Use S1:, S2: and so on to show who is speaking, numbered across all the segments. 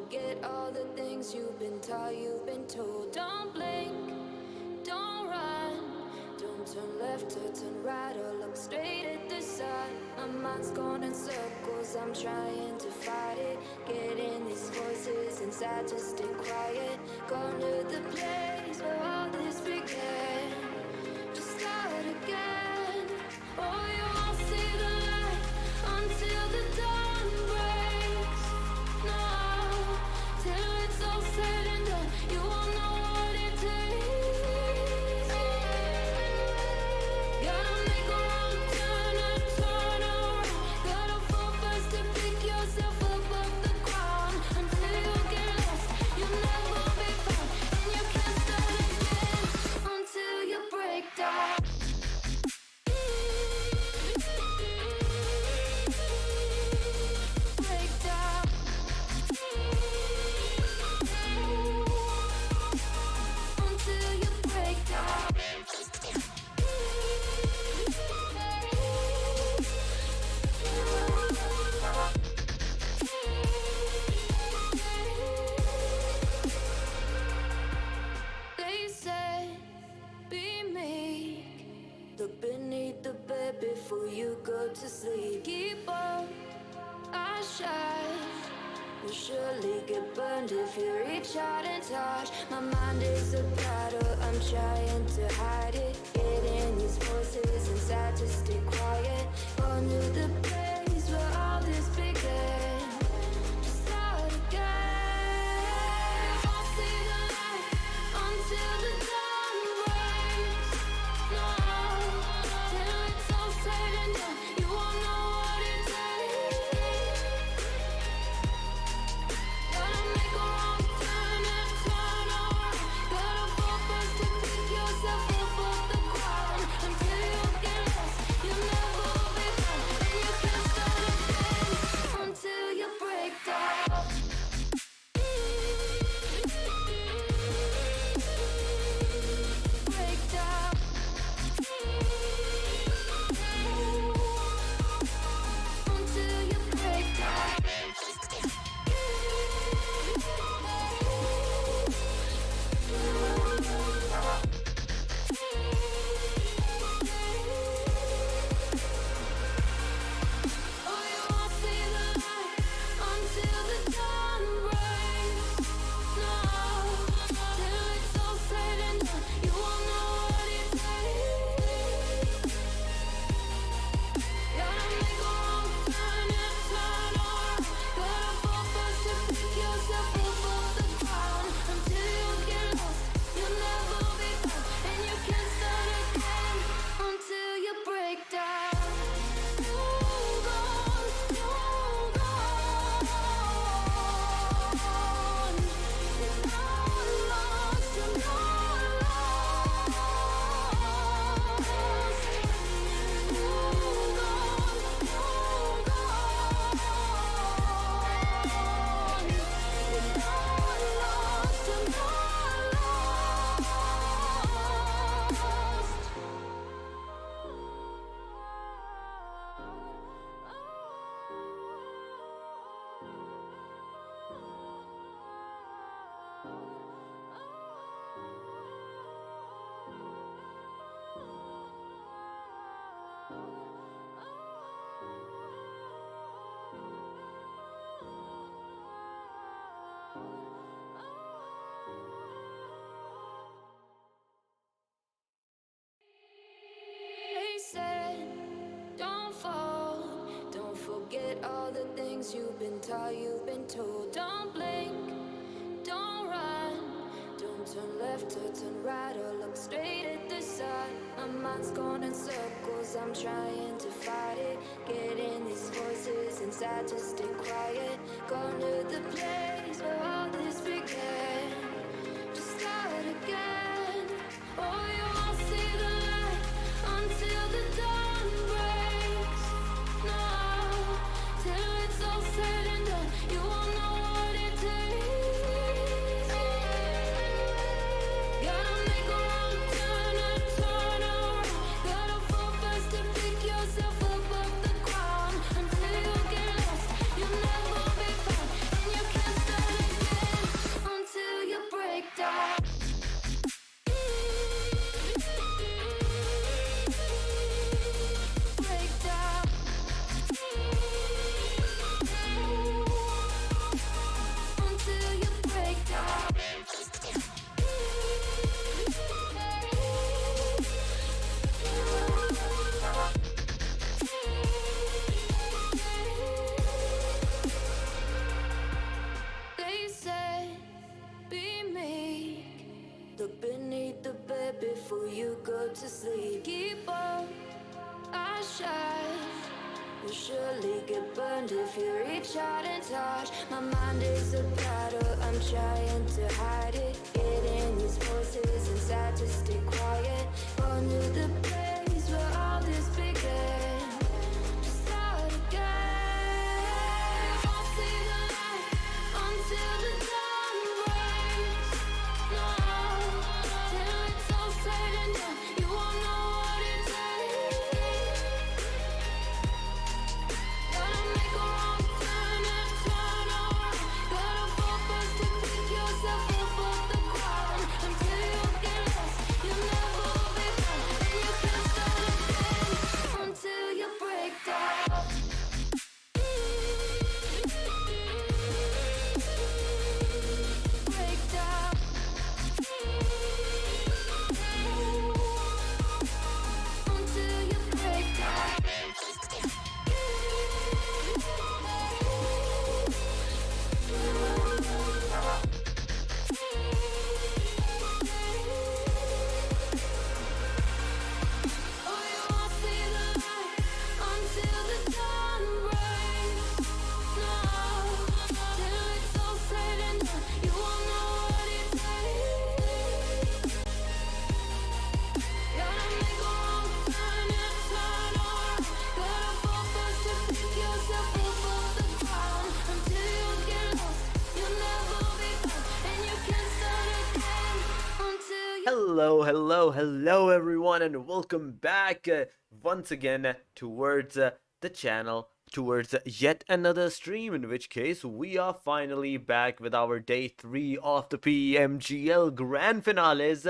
S1: forget all the things you've been taught, you've been told. Don't blink, don't run, don't turn left or turn right or look straight at the sun. My mind's going in circles, I'm trying to fight it. Getting these voices inside to stay quiet. Going to the place where all this began. Just start again. Oh, you won't see the light until the dawn breaks. No, till it's all said and done, you won't know what it takes. Gotta make a wrong turn and turn around. Gotta fall fast to pick yourself up off the ground. Until you get lost, you'll never be found. And you can't start again until you break down. Break down. Until you break down. They said, be meek. Look beneath the bed before you go to sleep. Keep on, I shine. You'll surely get burned if you reach out and touch. My mind is a battle, I'm trying to hide it. Getting these voices inside to stay quiet. On to the place where all this began. Just start again. Won't see the light until the dawn breaks. No, till it's all said and done, you won't know what it takes. Gotta make a wrong turn and turn around. Gotta fall fast to pick yourself up off the ground. Until you get lost, you'll never be found. And you can't start again until you break down. Break down. Until you break down. Oh, you won't see the light until the dawn breaks. No, till it's all said and done, you won't know what it takes. Gotta make a wrong turn and turn around. Gotta fall fast to pick yourself up off the ground. Until you get lost, you'll never be found. And you can't start again until you break down. You're gone, you're gone. You're not lost, you're not lost. You're gone, you're gone. You're not lost, you're not They said, don't fall, don't forget all the things you've been taught, you've been told. Don't blink, don't run, don't turn left or turn right or look straight at the sun. My mind's going in circles, I'm trying to fight it. Getting these voices inside to stay quiet. Going to the place where all this began. Just start again. Oh, you won't see the light until the dawn breaks. No, till it's all said and done, you won't know what it takes. Gotta make a wrong turn and turn around. Gotta fall fast to pick yourself up off the ground. Until you get lost, you'll never be found. And you mind is a battle, I'm trying to hide it. Getting these voices inside to stay quiet. On to the place where all this began. Just start again. Won't see the light until the dawn breaks. No, till it's all said and done, you won't know what it takes. Gotta make a wrong turn and turn around. Gotta fall first to pick yourself up off the ground. Until you get lost, you'll never be found. And you can't start again until you break down. Break down. Until you break down. Oh, you won't see the light until the dawn breaks. No, till it's all said and done, you won't know what it takes. Gotta make a wrong turn and turn around. Gotta fall first to pick yourself up off the ground. Until you get lost, you'll never be found, and you can't start again until you.
S2: Hello everyone, and welcome back once again towards the channel, towards yet another stream, in which case we are finally back with our day 3 of the PMGL Grand Finales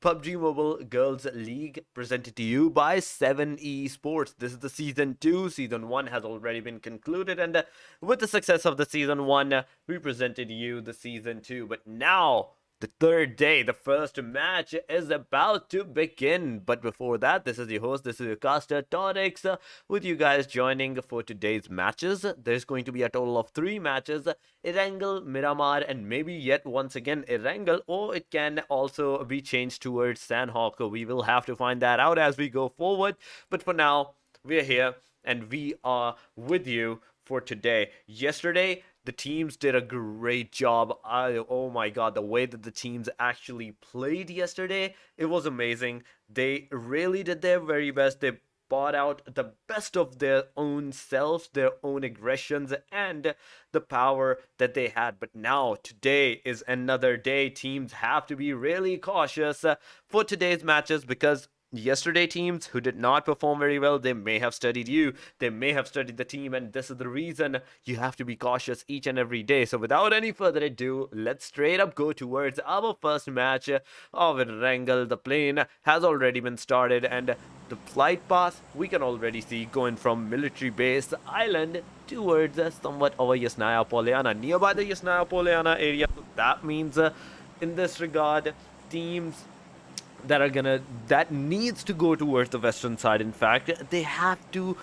S2: PUBG Mobile Girls League, presented to you by Se7en Esports. This is the Season 2. Season 1 has already been concluded, and with the success of the Season 1, we presented you the Season 2. But now, the third day, the first match is about to begin. But before that, this is your host, this is your caster, Torix, with you guys joining for today's matches. There's going to be a total of 3 matches. Erangel, Miramar, and maybe yet once again Erangel, or it can also be changed towards Sandhawk. We will have to find that out as we go forward. But for now, we're here and we are with you for today. Yesterday, the teams did a great job. Oh my god, the way that the teams actually played yesterday, it was amazing. They really did their very best. They brought out the best of their own selves, their own aggressions, and the power that they had. But now, today is another day. Teams have to be really cautious for today's matches, because yesterday teams who did not perform very well, they may have studied you, they may have studied the team, and this is the reason you have to be cautious each and every day. So without any further ado, let's straight up go towards our first match of Erangel. The plane has already been started, and the flight path we can already see going from military base island towards somewhat over Yasnaya Polyana, nearby the Yasnaya Polyana area. So that means in this regard, teams that needs to go towards the western side, in fact, they have to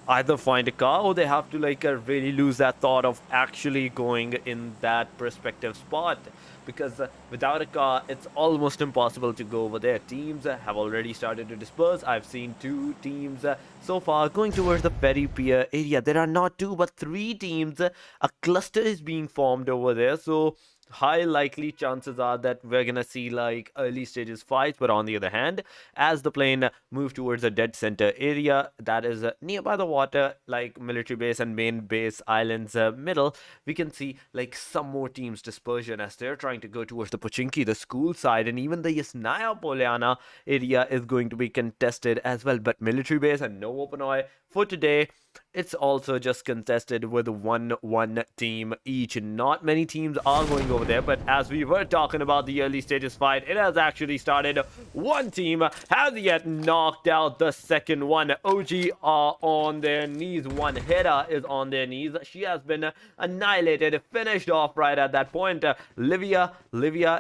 S2: either find a car, or they have to really lose that thought of actually going in that prospective spot, because without a car it's almost impossible to go over there. Teams have already started to disperse. I've seen 2 teams so far going towards the ferry pier area. There are not 2 but 3 teams. A cluster is being formed over there, so high likely chances are that we're gonna see early stages fights. But on the other hand, as the plane move towards the dead center area that is nearby the water, military base and main base islands middle, we can see some more teams dispersion as they're trying to go towards the Pochinki, the school side, and even the Yasnaya Polyana area is going to be contested as well. But military base and no open eye for today, it's also just contested with 1 team each. Not many teams are going over there, but as we were talking about the early stages fight, it has actually started. 1 team has yet knocked out the second one. OG are on their knees. 1 hitter is on their knees. She has been annihilated, finished off right at that point. Livia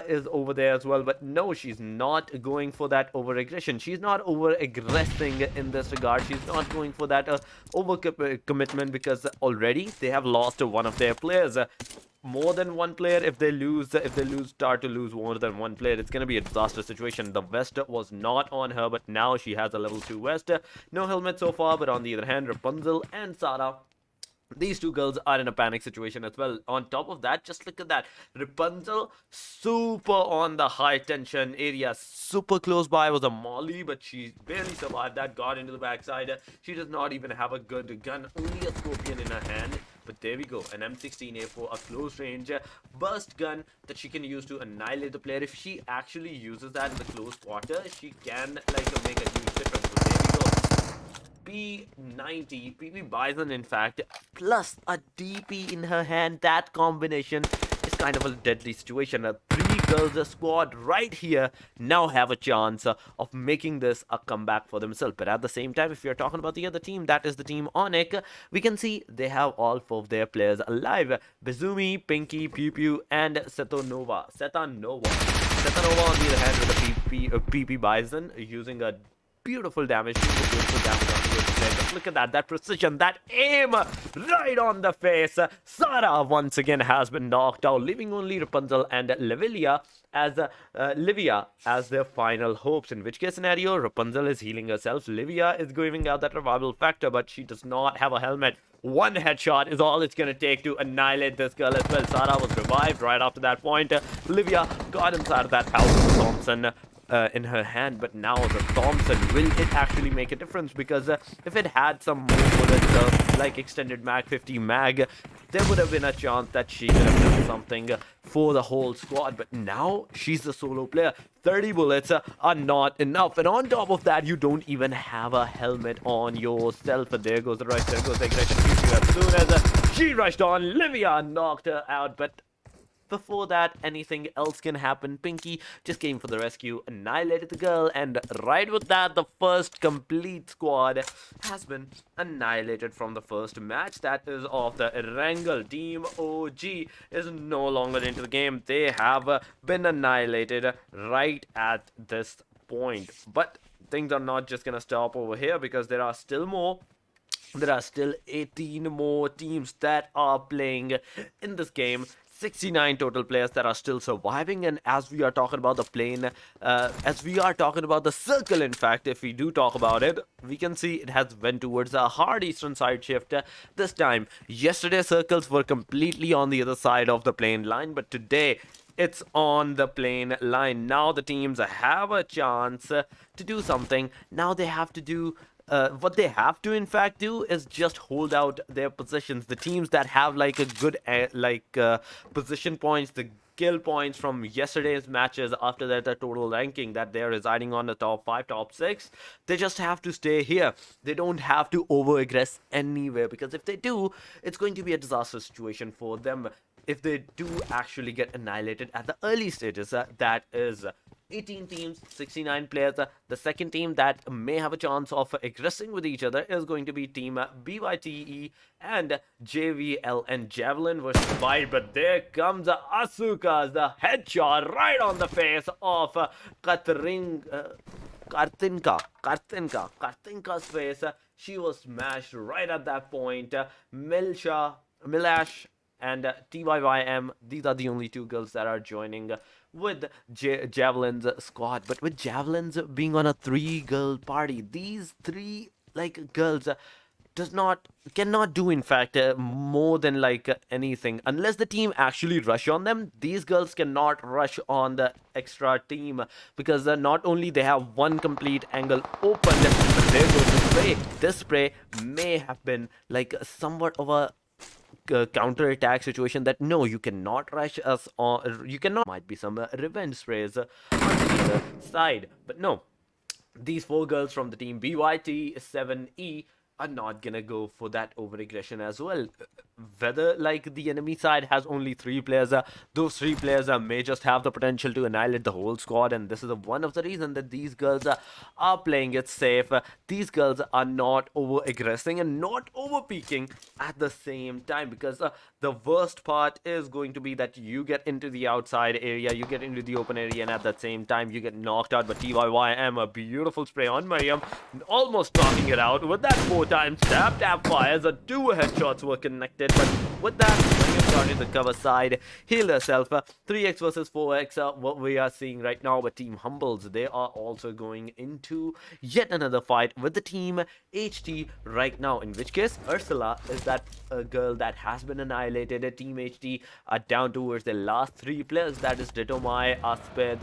S2: is over there as well, but no, she's not going for that over aggression. She's not over aggressing in this regard. She's not going for that over commitment, because already they have lost 1 of their players. More than 1 player, if they start to lose more than 1 player, it's gonna be a disaster situation. The vest was not on her, but now she has a level 2 vest. No helmet so far, but on the other hand, Rapunzel and Sarah, these two girls are in a panic situation as well. On top of that, just look at that. Rapunzel, super on the high tension area. Super close by was a Molly, but she barely survived that. Got into the backside. She does not even have a good gun. Only a Scorpion in her hand. But there we go. An M16A4, a close range burst gun that she can use to annihilate the player. If she actually uses that in the close quarter, she can like make a huge difference. So there we go. P90, PB Bison in fact, plus a DP in her hand. That combination is kind of a deadly situation. A 3 girls squad right here now have a chance of making this a comeback for themselves. But at the same time, if you're talking about the other team, that is the team ONIC, we can see they have all 4 of their players alive. Bizumi, Pinky, Pew Pew, and Setanova. Setanova on the other hand with a PP Bison using a beautiful damage, look at that precision, that aim right on the face. Sarah once again has been knocked out, leaving only Rapunzel and Livia as their final hopes. In which case scenario, Rapunzel is healing herself, Livia is giving out that revival factor, but she does not have a helmet. One headshot is all it's gonna take to annihilate this girl as well. Sarah was revived right after that point. Livia got inside of that Albert Thompson in her hand, but now the Thompson, will it actually make a difference? Because if it had some more bullets like extended mag 50 mag, there would have been a chance that she could have done something for the whole squad. But now she's the solo player. 30 bullets are not enough, and on top of that, you don't even have a helmet on yourself. And there goes the rush, there goes the aggression. As soon as she rushed on, Livia knocked her out. But before that, anything else can happen. Pinky just came for the rescue, annihilated the girl, and right with that, the first complete squad has been annihilated from the first match. That is of the Erangel. Team OG is no longer into the game. They have been annihilated right at this point. But things are not just gonna stop over here, because there are still more. There are still 18 more teams that are playing in this game. 69 total players that are still surviving. And as we are talking about the plane, as we are talking about the circle, in fact, if we do talk about it, we can see it has went towards a hard eastern side shift this time. Yesterday, circles were completely on the other side of the plane line, but today it's on the plane line. Now the teams have a chance to do something. Now they have to do what they have to in fact do is just hold out their positions. The teams that have like a good position points, the kill points from yesterday's matches, after that the total ranking that they're residing on the top 5, top 6, they just have to stay here. They don't have to over aggress anywhere, because if they do, it's going to be a disaster situation for them. If they do actually get annihilated at the early stages, that is 18 teams, 69 players. The second team that may have a chance of aggressing with each other is going to be team BYTE and JVL and Javelin versus Fight. But there comes Asuka's the headshot right on the face of Kartinka's face. She was smashed right at that point. Milash and TYYM, these are the only 2 girls that are joining with Javelin's squad. But with Javelins being on a 3-girl party, these 3 girls cannot do in fact more than anything unless the team actually rush on them. These girls cannot rush on the extra team, because not only they have one complete angle open, but there goes the spray. This spray may have been somewhat of a counter-attack situation, that no, you cannot rush us, or you cannot. Might be some revenge sprays on the other side, but no, these 4 girls from the team BYT Se7en are not gonna go for that over aggression as well. Whether the enemy side has only 3 players, those 3 players may just have the potential to annihilate the whole squad, and this is one of the reasons that these girls are playing it safe. These girls are not over aggressing and not over peaking at the same time, because the worst part is going to be that you get into the outside area, you get into the open area, and at the same time you get knocked out. But TYYM, a beautiful spray on Mariam, almost knocking it out with that 4 times tap fires. 2 headshots were connected, but with that, bring him started the cover side, heal herself. 3x versus 4x, what we are seeing right now with Team Humbles. They are also going into yet another fight with the Team HT right now, in which case Ursula is that girl that has been annihilated. Team HT are down towards the last 3 players, that is Detomai, Asped,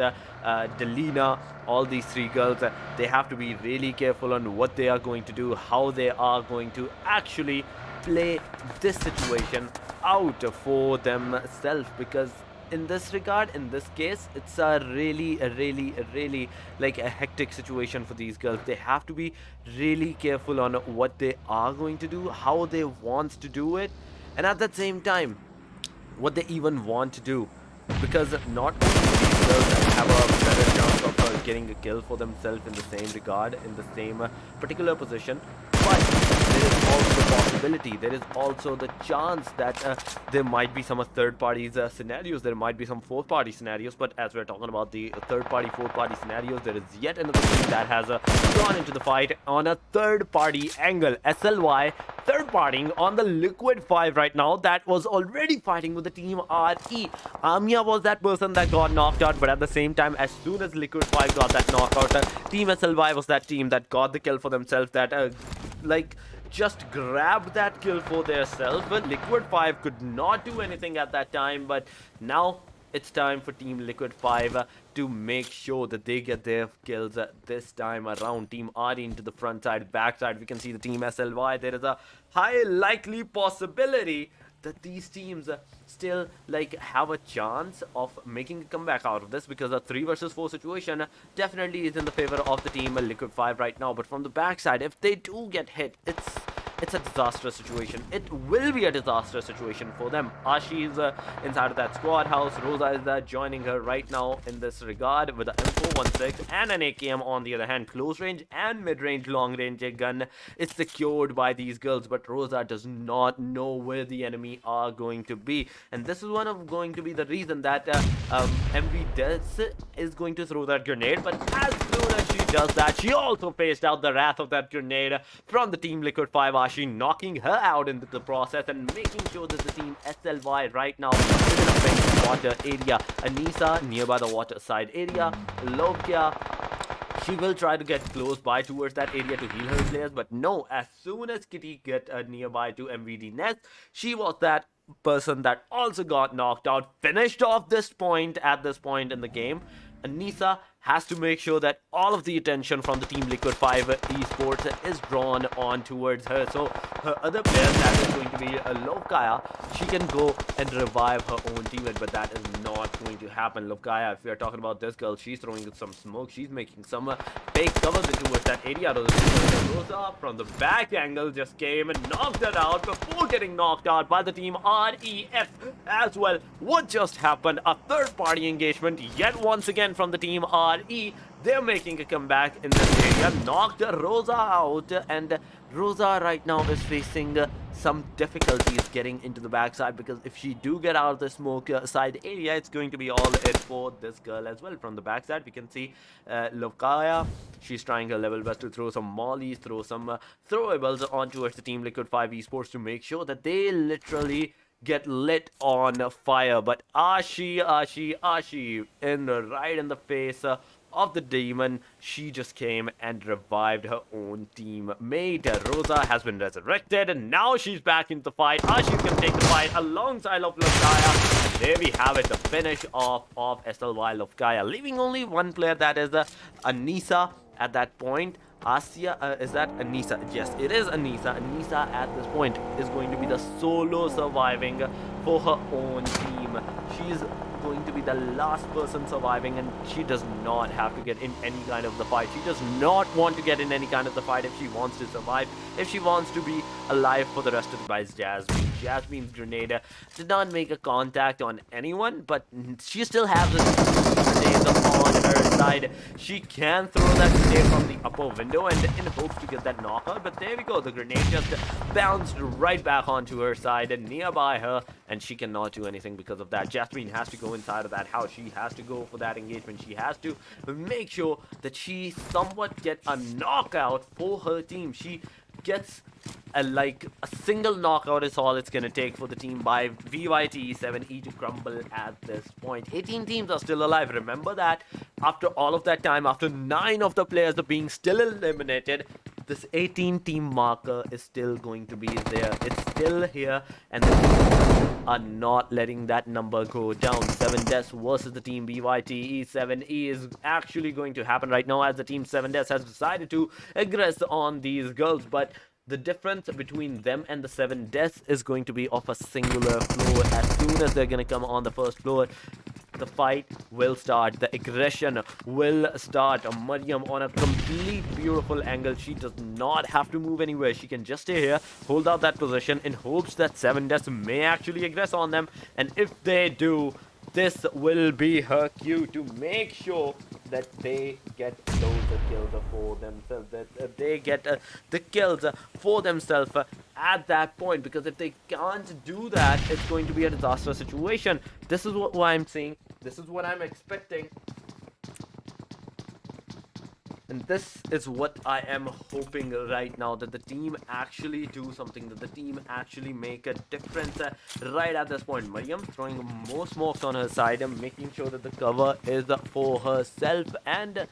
S2: Delina. All these 3 girls, they have to be really careful on what they are going to do, how they are going to actually play this situation out for themselves, because in this regard, in this case, it's a really like a hectic situation for these girls. They have to be really careful on what they are going to do, how they want to do it, and at the same time what they even want to do, because not only these girls have a better chance of getting a kill for themselves in the same regard, in the same particular position, but there is also the possibility, there is also the chance that there might be some third parties scenarios, there might be some fourth party scenarios. But as we're talking about the third party, fourth party scenarios, there is yet another team that has gone into the fight on a third party angle. SLY third partying on the Liquid 5 right now, that was already fighting with the Team RE. Amia was that person that got knocked out, but at the same time, as soon as Liquid 5 got that knockout, Team SLY was that team that got the kill for themselves, that like just grabbed that kill for themselves. But Liquid 5 could not do anything at that time, but now it's time for Team Liquid 5 to make sure that they get their kills this time around. Team RE into the front side, back side, we can see the Team SLY. There is a high likely possibility that these teams still like have a chance of making a comeback out of this, because a 3 versus 4 situation definitely is in the favor of the Team Liquid 5 right now. But from the backside, if they do get hit, it's a disastrous situation. It will be a disastrous situation for them. Ashi is inside of that squad house. Rosa is joining her right now in this regard with an M416 and an AKM on the other hand. Close range and mid-range long-range gun is secured by these girls, but Rosa does not know where the enemy are going to be. And this is one of going to be the reason that MV is going to throw that grenade. But as soon as she does that, she also faced out the wrath of that grenade from the Team Liquid 5. Ashi knocking her out into the process and making sure that the Team SLY right now is in a pink water area. Anissa nearby the water side area. Nokia, she will try to get close by towards that area to heal her players, but no, as soon as Kitty get nearby to MVD nest, she was that person that also got knocked out, finished off this point at this point in the game. Anissa has to make sure that all of the attention from the Team Liquid 5 Esports is drawn on towards her. So her other player, that is going to be Lovkaya, she can go and revive her own teammate, but that is not going to happen. Lovkaya, if we are talking about this girl, she's throwing some smoke, she's making some fake covers towards that area. Rosa from the back angle just came and knocked her out before getting knocked out by the Team REF as well. What just happened? A third party engagement yet once again from the Team RE. They're making a comeback in this area, knocked Rosa out, and Rosa right now is facing some difficulties getting into the backside, because if she do get out of the smoke side area, it's going to be all it for this girl as well. From the backside, we can see Lovkaya, she's trying her level best to throw some mollies, throw some throwables on towards the Team Liquid 5 Esports to make sure that they literally get lit on fire. But Ashi right in the face of the demon, she just came and revived her own teammate. Rosa has been resurrected and now she's back into the fight. Ashi can take the fight alongside of Lovkaya. There we have it, the finish off of SLY Lovkaya, leaving only one player, that is Anissa at that point. Asia, is that Anissa? Yes, it is Anissa. Anissa at this point is going to be the solo surviving for her own team. She's going to be the last person surviving, and she does not have to get in any kind of the fight. She does not want to get in any kind of the fight if she wants to survive, if she wants to be alive for the rest of the guys. Jasmine's grenade did not make a contact on anyone, but she still has the grenade on her side. She can throw that grenade from the upper window and in hopes to get that knockout, but there we go, the grenade just bounced right back onto her side and nearby her, and she cannot do anything because of that. Jasmine has to go inside of that house. She has to go for that engagement. She has to make sure that she somewhat get a knockout for her team. She gets like a single knockout is all it's gonna take for the team by Se7en to crumble at this point. 18 teams are still alive. Remember that after all of that time, after 9 of the players are being still eliminated, this 18 team marker is still going to be there. It's still here, and the teams are not letting that number go down. 7 deaths versus the team Se7en is actually going to happen right now, as the team 7 deaths has decided to aggress on these girls. But the difference between them and the 7 deaths is going to be of a singular floor. As soon as they're going to come on the first floor, the fight will start, the aggression will start. Mariam on a complete beautiful angle. She does not have to move anywhere. She can just stay here, hold out that position in hopes that 7 deaths may actually aggress on them. And if they do, this will be her cue to make sure that they get those kills for themselves, that they get the kills for themselves at that point. Because if they can't do that, it's going to be a disaster situation. This is what I'm saying. This is what I'm expecting. And this is what I am hoping right now, that the team actually do something, that the team actually make a difference right at this point. Mariam throwing more smokes on her side and making sure that the cover is for herself. And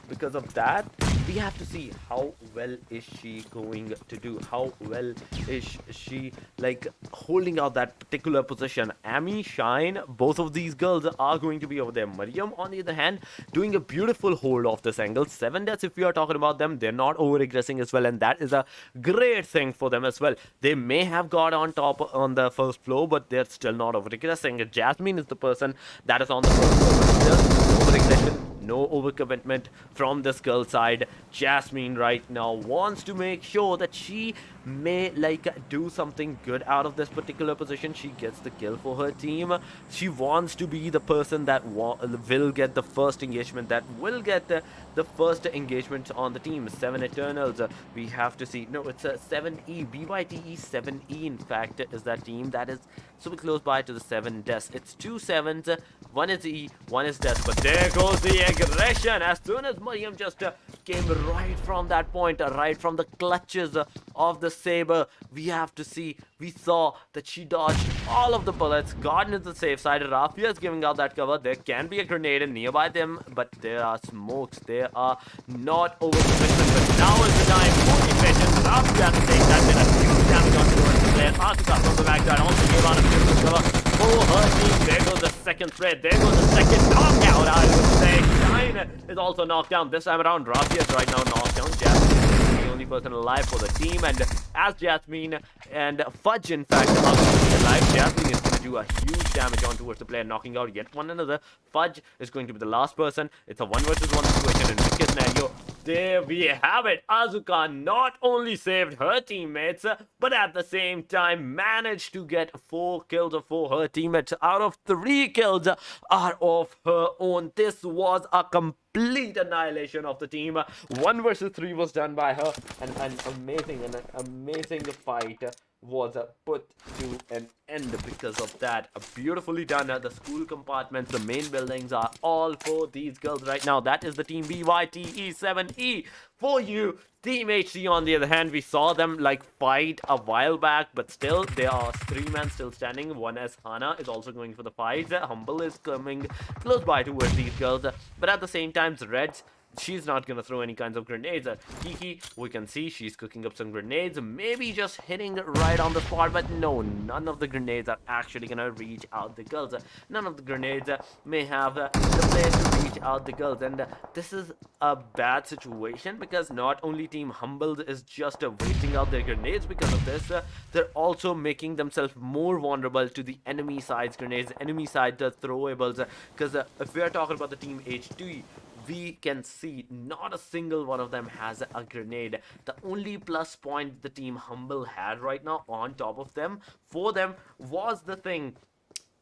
S2: because of that, we have to see how well is she going to do, how well is she like holding out that particular position. Amy, Shine, both of these girls are going to be over there. Mariam on the other hand doing a beautiful hold off this angle. 7 deaths, if we are talking about them, they're not over aggressing as well, and that is a great thing for them as well. They may have got on top on the first floor, but they're still not over aggressing. Jasmine is the person that is on the first floor, but still over aggression, no overcommitment from this girl side. Jasmine right now wants to make sure that she may like do something good out of this particular position. She gets the kill for her team. She wants to be the person that will get the first engagement, that will get the first engagement on the team. 7 Eternals, we have to see. No, it's a 7E, BYTE 7E in fact is that team that is super close by to the 7 deaths. It's 2 7s, one is E, one is death. But there goes the aggression as soon as Mariam just came right from that point, right from the clutches of the saber. We have to see, we saw that she dodged all of the bullets, got into the safe side. Rafia is giving out that cover. There can be a grenade nearby them, but there are smokes. They are not over commitment, but now is the time for efficient. Rafia to take that bit of huge damage onto the player. Asuka from the backside also gave out a beautiful cover for her team. There goes the second thread. There goes the second knockout, I would say. Shine is also knocked down. This time around, Rafia is right now knocked down. Jasmine is the only person alive for the team, and as Jasmine and Fudge in fact are going to be alive, Jasmine is going to do a huge damage on towards the player, knocking out yet one another. Fudge is going to be the last person. It's a 1 versus 1 situation in this scenario. There we have it. Asuka not only saved her teammates, but at the same time managed to get 4 kills for her teammates out of 3 kills are of her own. This was a complete annihilation of the team. 1 versus 3 was done by her, and an amazing fight was put to an end because of that. Beautifully done. The school compartments, the main buildings are all for these girls right now. That is the team BYTE7E for you. Team HC on the other hand, we saw them like fight a while back, but still there are 3 men still standing. One as Hana is also going for the fight. HMBLE is coming close by towards these girls, but at the same time Reds, she's not gonna throw any kinds of grenades. Kiki, we can see she's cooking up some grenades, maybe just hitting right on the spot, but no, none of the grenades are actually gonna reach out the girls. None of the grenades may have the place to reach out the girls, and this is a bad situation because not only Team HMBLE is just wasting out their grenades because of this, they're also making themselves more vulnerable to the enemy side's grenades, enemy side throwables, because if we are talking about the Team H2, we can see not a single one of them has a grenade. The only plus point the Team HMBLE had right now on top of them, for them, was the thing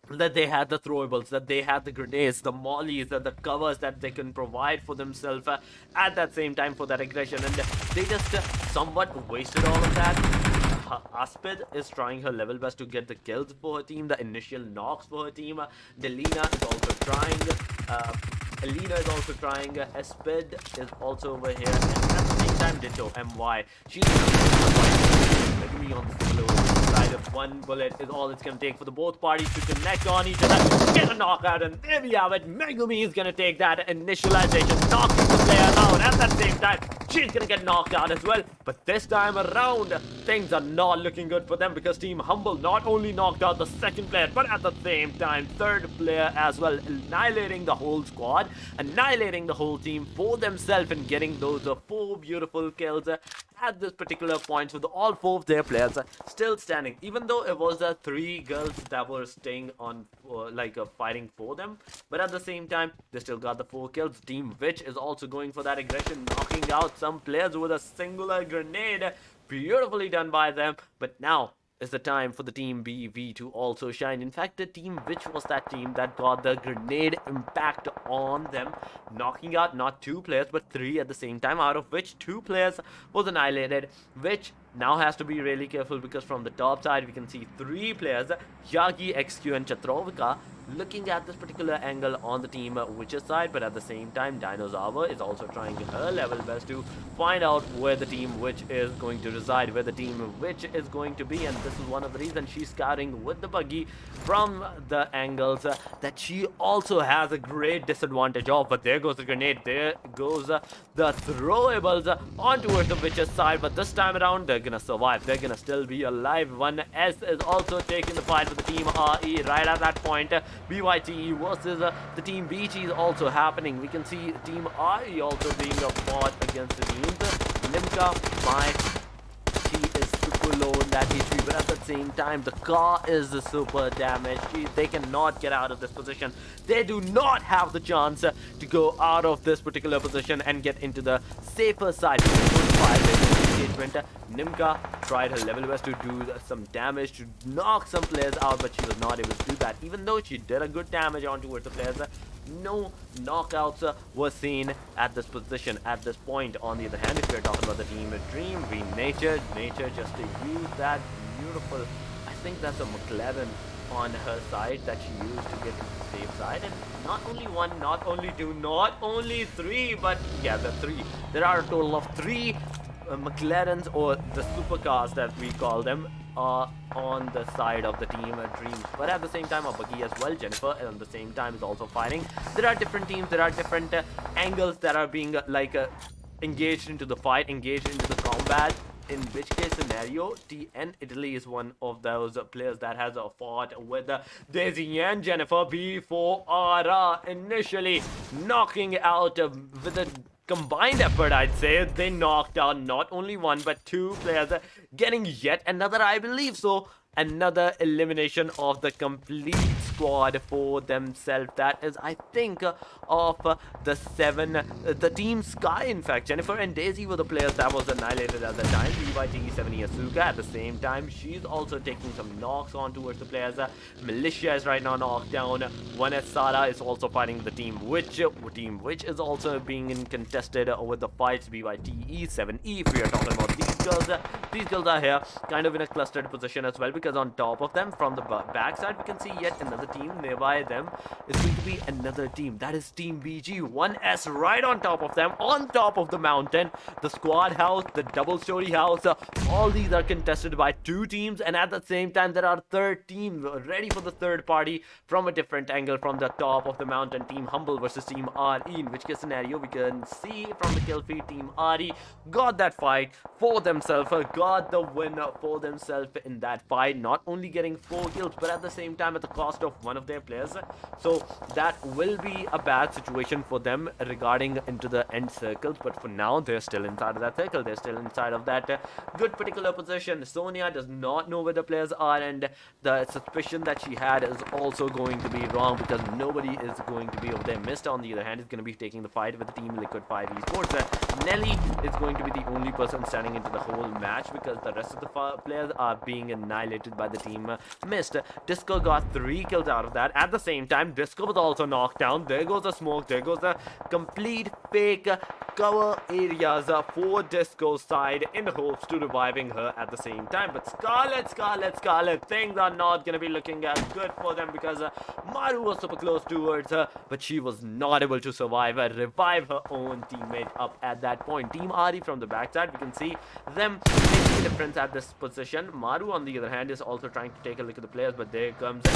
S2: that they had the throwables, that they had the grenades, the mollies, the covers that they can provide for themselves at that same time for that aggression, and they just somewhat wasted all of that. Aspid is trying her level best to get the kills for her team, the initial knocks for her team. Delina is also trying. Alina is also trying. Aspid is also over here. And at the same time, Ditto, MY. She's Megumi on the slow side of one bullet is all it's gonna take for the both parties to connect on each other, get a knockout, and there we have it. Megumi is gonna take that initialization, knocking the player out. At that same time, she's gonna get knocked out as well. But this time around, things are not looking good for them because Team Humble not only knocked out the second player, but at the same time, third player as well, annihilating the whole squad, annihilating the whole team for themselves and getting those 4 beautiful kills at this particular point with all 4 of their players still standing, even though it was 3 girls that were staying on fighting for them, but at the same time they still got the 4 kills. Team Witch is also going for that aggression, knocking out some players with a singular grenade. Beautifully done by them. But now is the time for the Team BV to also shine. In fact, the Team Witch was that team that got the grenade impact on them, knocking out not 2 players but 3 at the same time, out of which 2 players was annihilated. Which now has to be really careful because from the top side we can see 3 players, Yagi, XQ and Chatrovika, looking at this particular angle on the Team Witch's side. But at the same time, Dinosaur is also trying her level best to find out where the Team Witch is going to reside, where the Team Witch is going to be, and this is one of the reasons she's scouting with the buggy from the angles that she also has a great disadvantage of. But there goes the grenade, there goes the throwables on towards the Witch's side, but this time around they're gonna survive, they're gonna still be alive. 1S is also taking the fight with the Team RE right at that point. BYTE versus the Team BG is also happening. We can see Team RE also being fought against the teams. Limka, she is super low in that HP, but at the same time the car is super damaged. They cannot get out of this position. They do not have the chance to go out of this particular position and get into the safer side. Engagement. Nimka tried her level best to do some damage, to knock some players out, but she was not able to do that. Even though she did a good damage on towards the players, no knockouts were seen at this position, at this point. On the other hand, if we're talking about the Team Dream, Nature just to use that beautiful, I think that's a McLaren on her side that she used to get to the safe side. And not only 1, not only 2, not only 3, but yeah, the 3. There are a total of 3 McLarens, or the supercars that we call them, on the side of the Team Dreams. But at the same time, a buggy as well. Jennifer at the same time is also fighting. There are different teams, there are different angles that are being engaged into the fight, engaged into the combat. In which case scenario, TN Italy is one of those players that has fought with Daisy and Jennifer before Ara initially knocking out with a combined effort. I'd say they knocked out not only 1 but 2 players, getting yet another, I believe so, another elimination of the complete squad for themselves. That is, I think, of the 7, the Team Sky. In fact, Jennifer and Daisy were the players that was annihilated at the time. BYT7 Yasuka at the same time, she's also taking some knocks on towards the players. Militia is right now knocked down. 1S Sara is also fighting the Team Witch. Team Witch is also being contested with the fights. BYTE7E, if we are talking about these girls are here kind of in a clustered position as well, because on top of them from the backside we can see yet another team. Nearby them is going to be another team, that is Team BG. 1S right on top of them, on top of the mountain. The squad house, the double story house, all these are contested by 2 teams, and at the same time there are third team ready for the third party from a different angle from the top of the mountain. Team Humble versus Team RE, in which case scenario we can see from the kill feed, Team RE got that fight for themselves, got the win for themselves in that fight, not only getting 4 kills but at the same time at the cost of one of their players. So that will be a bad situation for them regarding into the end circles, but for now they're still inside of that circle, they're still inside of that good particular position. Sonia does not know where the players are, and the suspicion that she had is also going to be wrong, because nobody is going to be over there. Mist on the other hand is going to be taking the fight with the Team Liquid 5 Esports. Nelly is going to be the only person standing into the whole match, because the rest of the players are being annihilated by the Team Mist. Disco got 3 kills out of that. At the same time, Disco was also knocked down. There goes the smoke, there goes the complete fake cover areas for Disco's side in hopes to reviving her at the same time. But Scarlet, things are not going to be looking as good for them because Maru was super close towards her, but she was not able to survive and revive her own teammate up at that point. Team Ari from the backside, we can see them making a difference at this position. Maru, on the other hand, is also trying to take a look at the players, but there comes that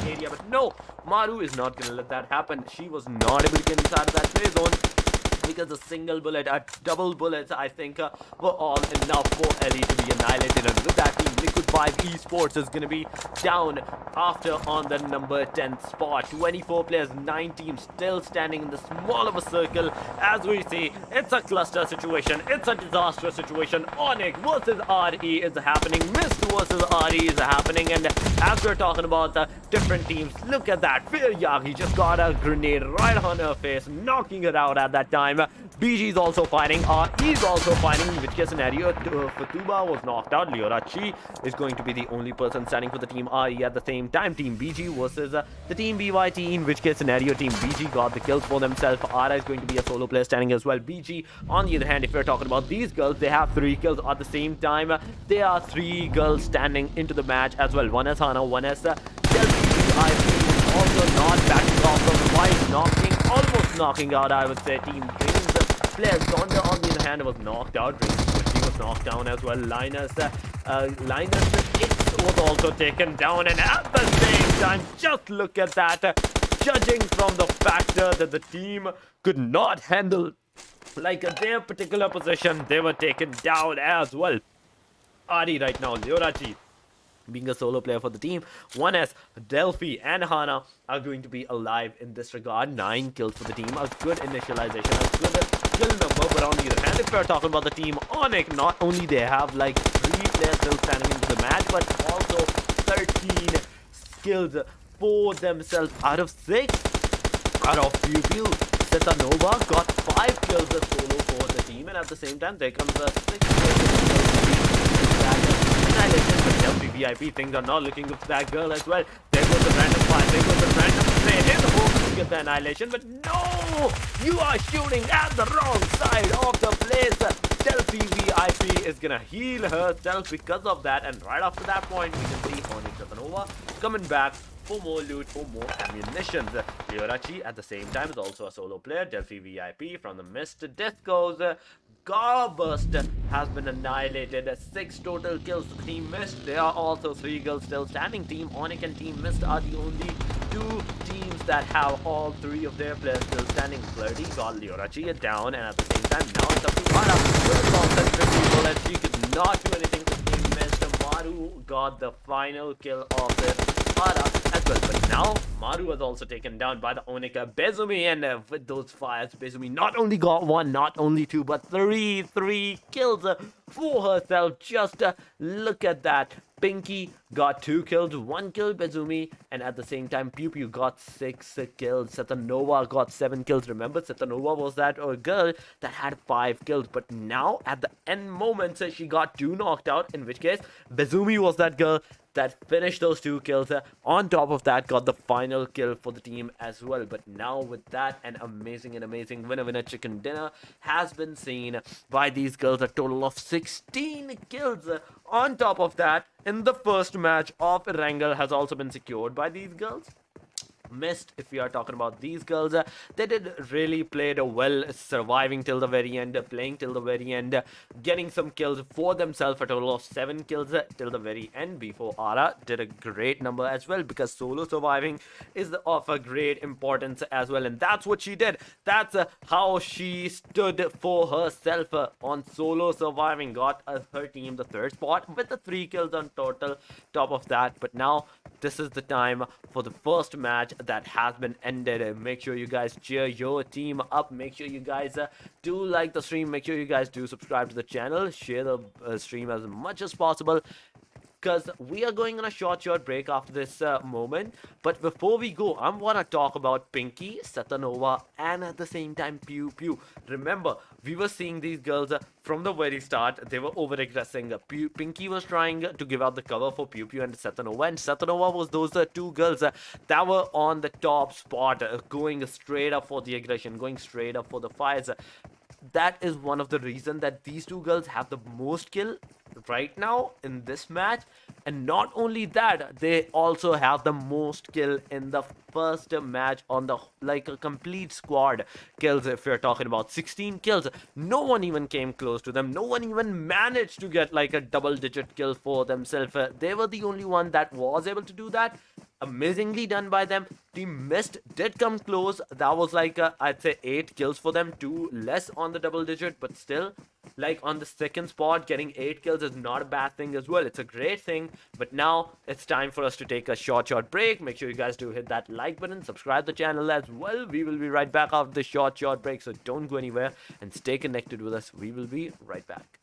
S2: area. But no, Maru is not going to let that happen. She was not able to get inside of that play zone because a single bullet, a double bullets, I think, were all enough for Ellie to be annihilated. And with that, team Liquid 5 Esports is going to be down after on the number 10th spot. 24 players, 9 teams still standing in the small of a circle. As we see, it's a cluster situation. It's a disastrous situation. ONIC versus RE is happening. Mist versus RE is happening. And as we're talking about the different teams, look at that. Firyagi just got a grenade right on her face, knocking her out at that time. BG is also fighting. RE is also fighting. In which case scenario, Fatuba was knocked out. Liorachi is going to be the only person standing for the team RE at the same time. Team BG versus the team BYT. In which case scenario, team BG got the kills for themselves. Ara is going to be a solo player standing as well. BG, on the other hand, if we're talking about these girls, they have 3 kills at the same time. There are 3 girls standing into the match as well. One is Hana, one is Delphi. Also not backing off from White, almost knocking out, I would say, Team Dreams. Player Zonda, on the other hand, was knocked out. She was knocked down as well. Linus was also taken down, and at the same time, just look at that. Judging from the factor that the team could not handle, like their particular position, they were taken down as well. Ari right now, Liorachi, being a solo player for the team. 1S, Delphi and Hana are going to be alive in this regard. 9 kills for the team. A good initialization, a good kill number. But on the other hand, if we're talking about the team ONIC, not only they have like 3 players still standing into the match, but also 13 kills for themselves out of 6. Out of few. Setanova got 5 kills as solo for the team, and at the same time, there comes a 6 annihilation. But Delphi VIP, things are not looking good for that girl as well. There goes the random fire, there goes the random play in the hopes to get the annihilation, but no! You are shooting at the wrong side of the place. Delphi VIP is gonna heal herself because of that, and right after that point, we can see ONIC Setanova coming back for more loot, for more ammunition. Liorachi at the same time is also a solo player. Delphi VIP from the Mist Discos. Garburst has been annihilated. 6 total kills for Team Mist. There are also 3 girls still standing. Team ONIC and Team Mist are the only 2 teams that have all 3 of their players still standing. Flirty got Liorachi down, and at the same time, now it's up to Hana. She could not do anything to Team Mist. Maru got the final kill of the Ara as well, but now Maru was also taken down by the ONIC Bezumi, and with those fires, Bezumi not only got 1, not only 2, but 3 kills for herself. Just look at that. Pinky got 2 kills, 1 kill Bezumi, and at the same time Pew Pew got 6 kills. Setanova got 7 kills. Remember, Setanova was that girl that had 5 kills, but now at the end moments she got 2 knocked out, in which case Bezumi was that girl that finished those 2 kills. On top of that, got the final kill for the team as well. But now with that, an amazing winner chicken dinner has been seen by these girls. A total of 16 kills. On top of that, in the first match of Wrangle has also been secured by these girls. Mist, if we are talking about these girls, they did really played well, surviving till the very end, playing till the very end, getting some kills for themselves. A total of 7 kills till the very end before Ara did a great number as well, because solo surviving is of a great importance as well, and that's what she did. That's how she stood for herself on solo surviving. Got her team the 3rd spot with the 3 kills on total top of that. But now this is the time for the first match that has been ended. Make sure you guys cheer your team up. Make sure you guys do like the stream. Make sure you guys do subscribe to the channel. Share the stream as much as possible. because we are going on a short break after this moment. But before we go, I want to talk about Pinky, Satanova, and at the same time Pew Pew. Remember, we were seeing these girls from the very start. They were over-aggressing. Pinky was trying to give out the cover for Pew Pew and Satanova, and Satanova was those two girls that were on the top spot, going straight up for the aggression, going straight up for the fires. That is one of the reasons that these two girls have the most kill right now in this match. And not only that, they also have the most kill in the first match on the like a complete squad kills. If you're talking about 16 kills, no one even came close to them. No one even managed to get like a double-digit kill for themselves. They were the only one that was able to do that. Amazingly done by them. Team Mist did come close. That was like I'd say 8 kills for them, 2 less on the double digit, but still, like on the second spot, getting 8 kills is not a bad thing as well. It's a great thing. But now it's time for us to take a short break. Make sure you guys do hit that like button, subscribe the channel as well. We will be right back after the short break, so don't go anywhere and stay connected with us. We will be right back.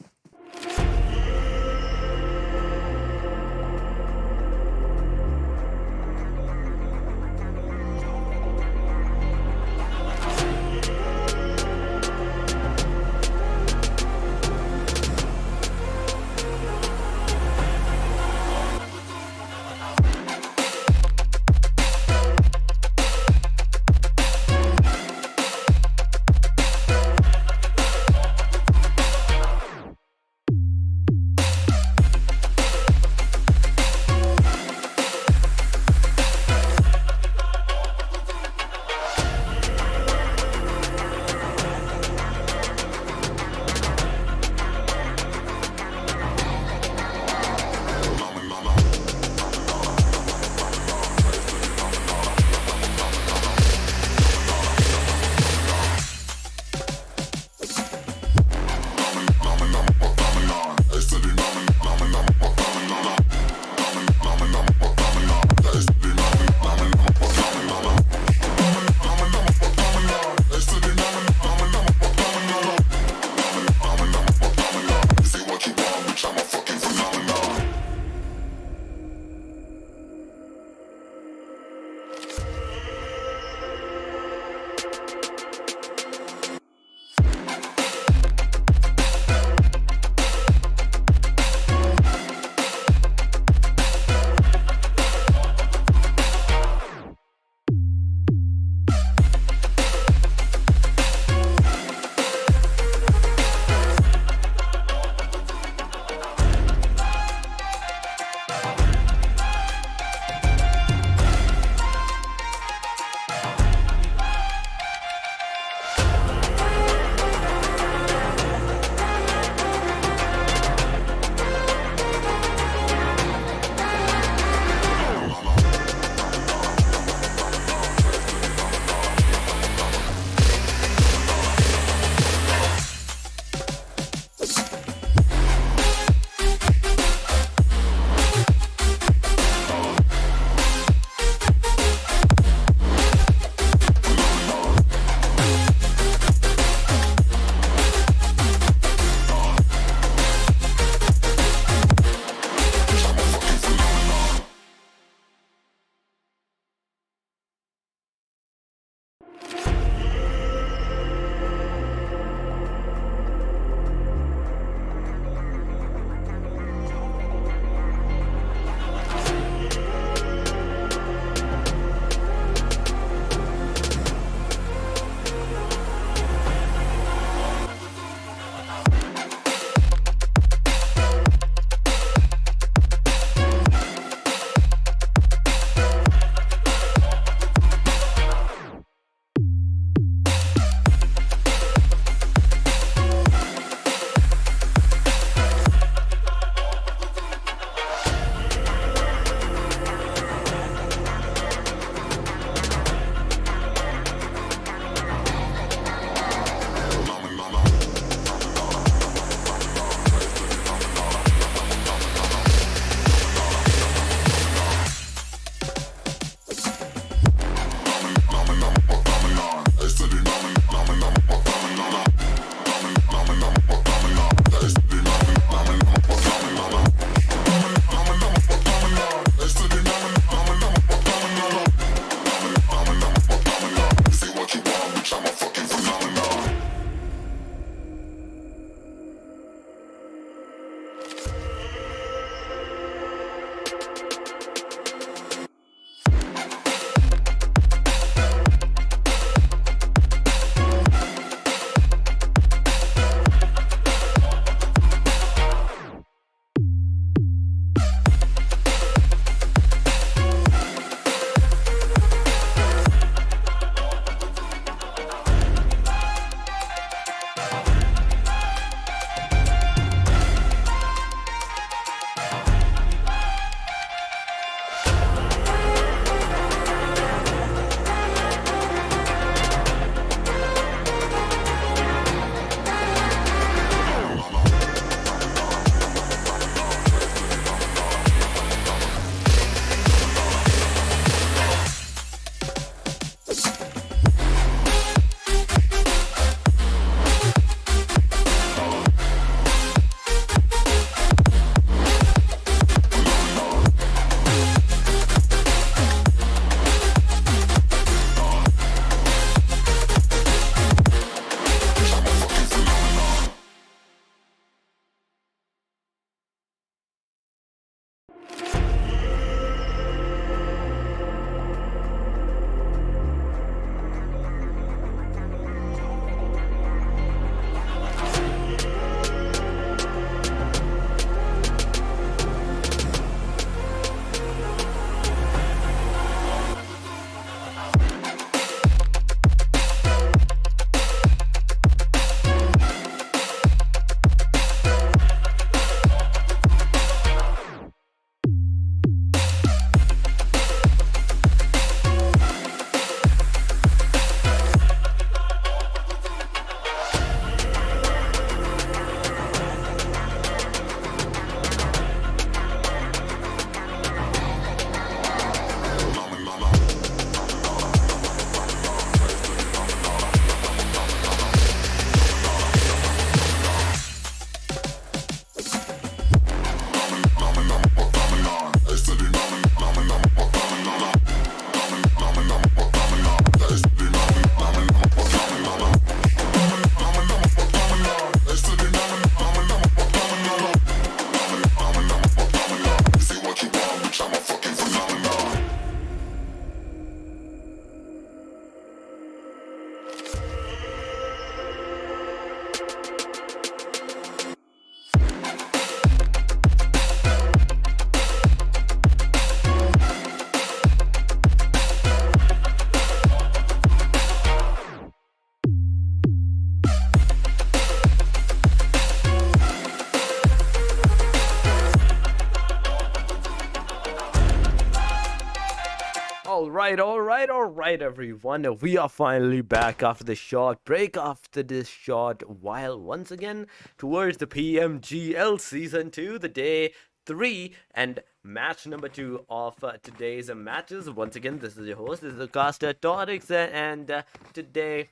S2: right, everyone. We are finally back after this short break, after this short while, once again, towards the PMGL Season 2, the day 3 and match number 2 of today's matches. Once again, this is your host, this is the caster Torix, and today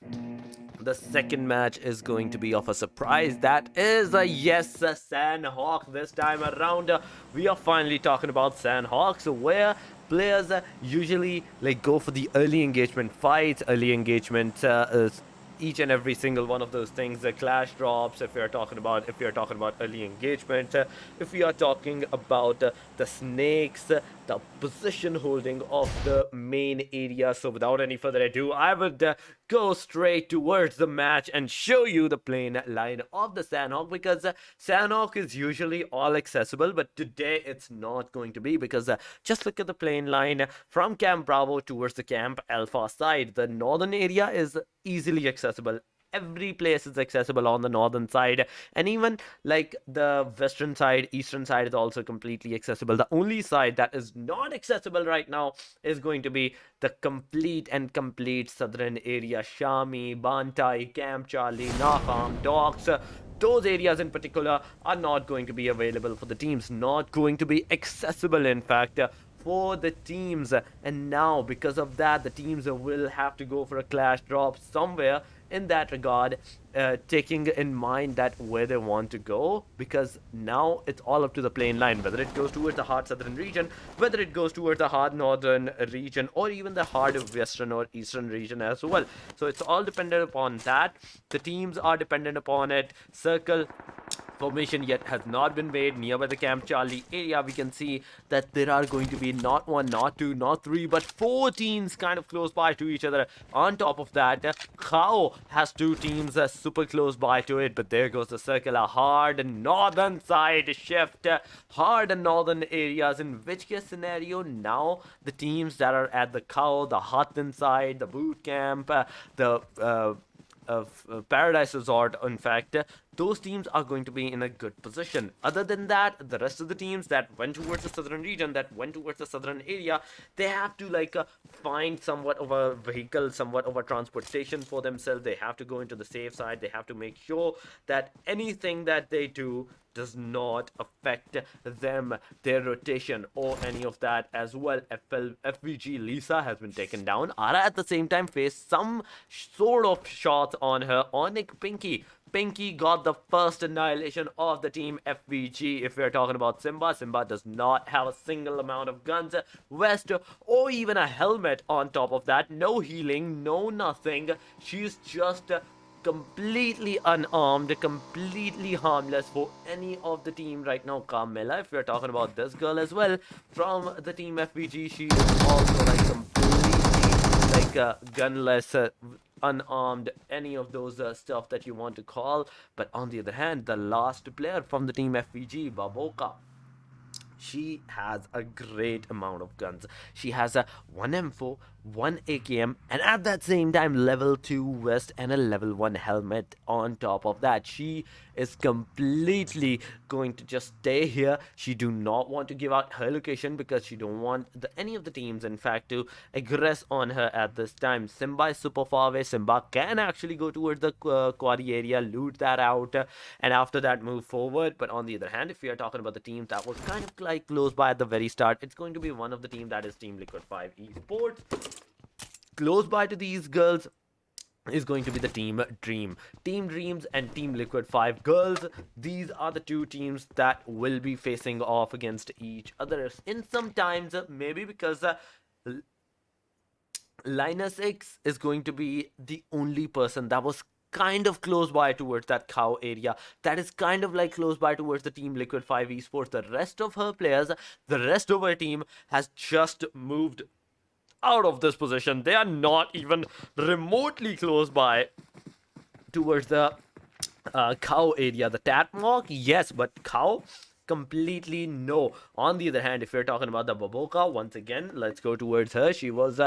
S2: the second match is going to be of a surprise. That is yes, Sandhawk. This time around, we are finally talking about Sandhawks, where players usually go for the early engagement fights, early engagement each and every single one of those things, clash drops, if you're talking about early engagement, if we are talking about the snakes, the position holding of the main area. So without any further ado, I would go straight towards the match and show you the playing line of the Sandhawk, because Sandhawk is usually all accessible, but today it's not going to be, because just look at the playing line from Camp Bravo towards the Camp Alpha side. The northern area is easily accessible. Every place is accessible on the northern side, and even the western side, eastern side is also completely accessible. The only side that is not accessible right now is going to be the complete southern area. Shami, Bantai, Camp Charlie, Naham, Docks, those areas in particular are not going to be available for the teams, not going to be accessible, in fact, for the teams. And now, because of that, the teams will have to go for a clash drop somewhere in that regard, taking in mind that where they want to go, because now it's all up to the playing line, whether it goes towards the hard southern region, whether it goes towards the hard northern region, or even the hard western or eastern region as well. So it's all dependent upon that. The teams are dependent upon it. Circle formation yet has not been made nearby the Camp Charlie area. We can see that there are going to be not one, not two, not three, but 4 teams kind of close by to each other. On top of that, Khao has 2 teams super close by to it, but there goes the circle. A hard northern side shift, hard northern areas, in which case scenario now the teams that are at the Khao, the Hutton side, the boot camp, the Paradise Resort, in fact, those teams are going to be in a good position. Other than that, the rest of the teams that went towards the southern region, that went towards the southern area, they have to find somewhat of a vehicle, somewhat of a transportation for themselves. They have to go into the safe side. They have to make sure that anything that they do does not affect them, their rotation, or any of that as well. FVG Lisa has been taken down. Ara at the same time faced some sort of shots on her. ONIC Pinky got the first annihilation of the team FVG. If we're talking about Simba does not have a single amount of guns, vest, or even a helmet on top of that. No healing, no nothing. She's just completely unarmed, completely harmless for any of the team right now. Carmela, if we're talking about this girl as well, from the team FVG, she is also completely gunless, unarmed, any of those stuff that you want to call. But on the other hand, the last player from the team FVG, Baboka, she has a great amount of guns. She has a 1 M4, 1 AKM, and at that same time level 2 vest and a level 1 helmet on top of that. She is completely going to just stay here. She do not want to give out her location, because she don't want any of the teams, in fact, to aggress on her at this time. Simba is super far away. Simba can actually go towards the quarry area, loot that out, and after that move forward. But on the other hand, if we are talking about the teams that was kind of close by at the very start, it's going to be one of the team, that is Team Liquid 5 Esports. Close by to these girls is going to be the Team Dreams and Team Liquid 5 girls. These are the 2 teams that will be facing off against each other in some times, maybe because Linus X is going to be the only person that was kind of close by towards that Khao area, that is kind of close by towards the Team Liquid 5 Esports. The rest of her players, the rest of her team has just moved out of this position. They are not even remotely close by towards the Khao area. The Tatmok, yes, but Khao, completely no. On the other hand, if you're talking about the Baboka, once again, let's go towards her. She was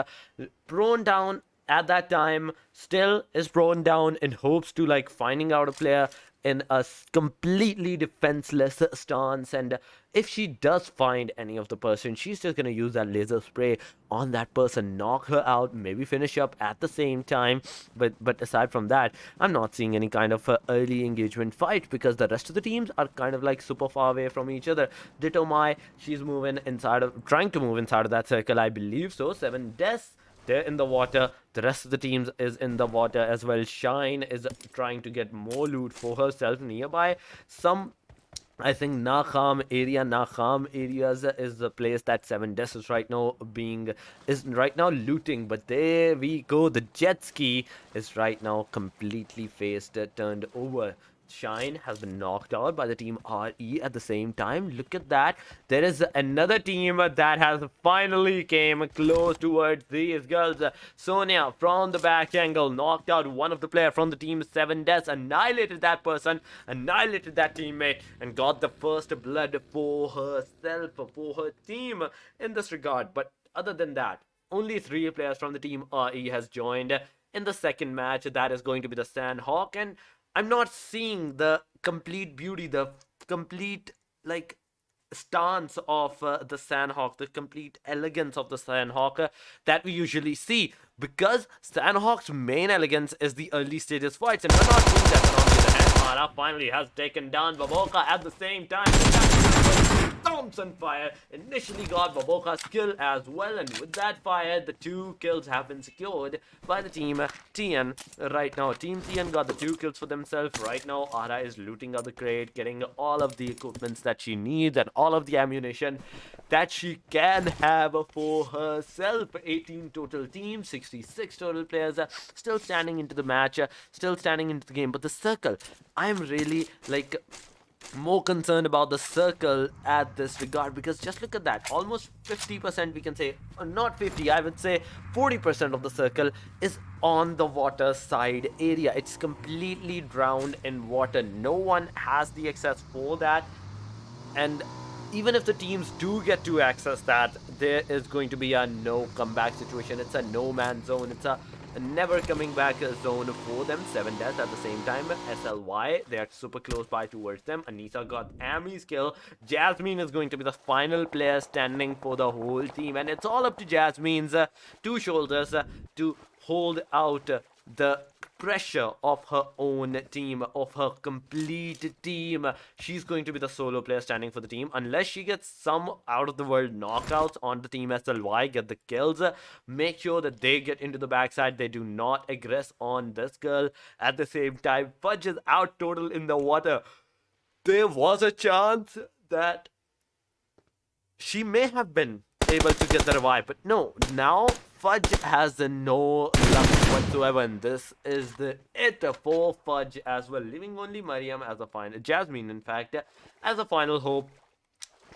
S2: prone down at that time still is thrown down in hopes to like finding out a player in a completely defenseless stance. And if she does find any of the person, she's just gonna use that laser spray on that person, knock her out, maybe finish up at the same time. But aside from that, I'm not seeing any kind of early engagement fight, because the rest of the teams are kind of like super far away from each other. Ditto Mai, she's trying to move inside of that circle, I believe so. 7 deaths, they're in the water. The rest of the teams is in the water as well. Shine is trying to get more loot for herself nearby. I think Nakham areas is the place that 7 Des is right now looting. But there we go. The jet ski is right now completely turned over. Shine has been knocked out by the team RE at the same time. Look at that. There is another team that has finally came close towards these girls. Sonia from the back angle knocked out one of the player from the team 7 Des, annihilated that person, annihilated that teammate, and got the first blood for herself, for her team in this regard. But other than that, only 3 players from the team RE has joined in the second match. That is going to be the Sandhawk, and I'm not seeing the complete beauty, the complete like stance of the Sandhawk, the complete elegance of the Sandhawk that we usually see, because Sandhawk's main elegance is the early stages fights, and we're not seeing that. And on the other hand, Mara finally has taken down Baboka at the same time. Thompson fire initially got Baboka's kill as well, and with that fire, the 2 kills have been secured by the team TN. Right now, Team TN got the 2 kills for themselves. Right now, Ara is looting out the crate, getting all of the equipments that she needs and all of the ammunition that she can have for herself. 18 total teams, 66 total players, still standing into the match, still standing into the game. But the circle, I'm really like more concerned about the circle at this regard, because just look at that. Almost 50%, we can say, not 50, I would say 40% of the circle is on the water side area. It's completely drowned in water. No one has the access for that, and even if the teams do get to access that, there is going to be a no comeback situation. It's a no man zone. It's a never coming back zone for them. 7 deaths at the same time. SLY, they are super close by towards them. Anissa got Ami's kill. Jasmine is going to be the final player standing for the whole team, and it's all up to Jasmine's 2 shoulders to hold out the pressure of her own team, of her complete team. She's going to be the solo player standing for the team, unless she gets some out of the world knockouts on the team SLY, get the kills, make sure that they get into the backside, they do not aggress on this girl. At the same time, Fudge is out total in the water. There was a chance that she may have been able to get the revive, but no, now Fudge has no luck whatsoever, and this is it for Fudge as well, leaving only Mariam as a final, Jasmine in fact, as a final hope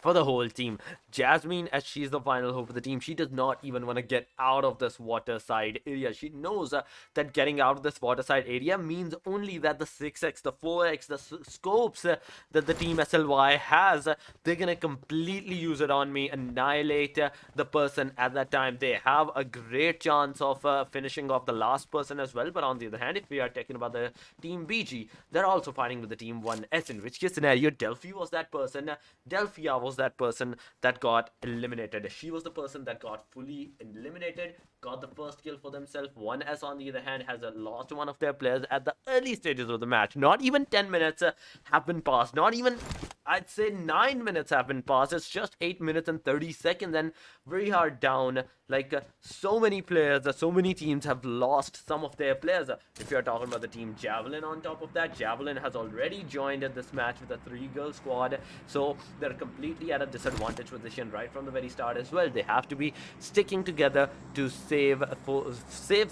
S2: for the whole team. Jasmine, as she's the final hope of the team, she does not even want to get out of this water side area. She knows that getting out of this water side area means only that the 6x, the 4x, the scopes that the team SLY has, they're gonna completely use it on me, annihilate the person at that time. They have a great chance of finishing off the last person as well. But on the other hand, if we are talking about the team BG, they're also fighting with the team 1S, in which case scenario, Delphi was that person. Delphia was that person that got eliminated. She was the person that got fully eliminated, got the first kill for themselves. 1S on the other hand has lost one of their players at the early stages of the match. Not even 10 minutes have been passed, not even, I'd say 9 minutes have been passed. It's just 8 minutes and 30 seconds, and very hard down. Like so many players, so many teams have lost some of their players. If you're talking about the team Javelin, on top of that, Javelin has already joined this match with a 3-girl squad, so they're completely at a disadvantage position right from the very start as well. They have to be sticking together to save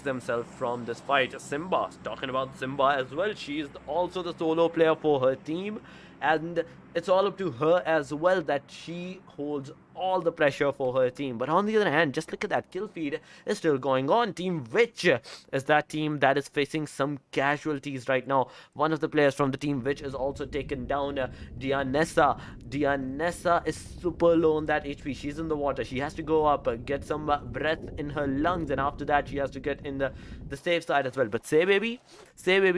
S2: themselves from this fight. Simba, talking about Simba as well, she's also the solo player for her team, and it's all up to her as well that she holds all the pressure for her team. But on the other hand, just look at that, kill feed is still going on. Team Witch is that team that is facing some casualties right now. One of the players from the team Witch is also taken down, Dianessa. Dianessa is super low on that HP. She's in the water. She has to go up, get some breath in her lungs, and after that she has to get in the safe side as well. But Say Baby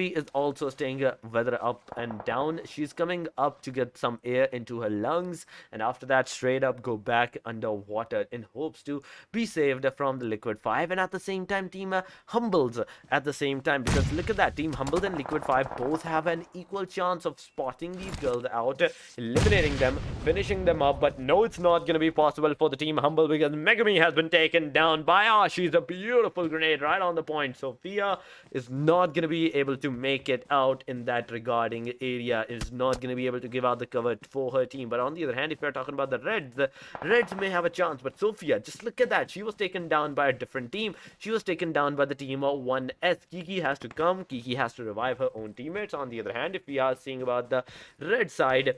S2: is also staying whether up and down. She's coming up to get some air into her lungs, and after that straight up go back underwater in hopes to be saved from the Liquid 5. And at the same time, team Humbles at the same time, because look at that, team Humbles and Liquid 5 both have an equal chance of spotting these girls out, eliminating them, finishing them up. But no, it's not going to be possible for the team Humble, because Megami has been taken down by She's a beautiful grenade right on the point. Sophia is not going to be able to make it out in that regarding area, is not going to be able to give out the cover for her team. But on the other hand, if we're talking about the Reds may have a chance. But Sophia, just look at that, she was taken down by a different team. She was taken down by the team of 1S. Kiki has to come, Kiki has to revive her own teammates. On the other hand, if we are seeing about the Red side,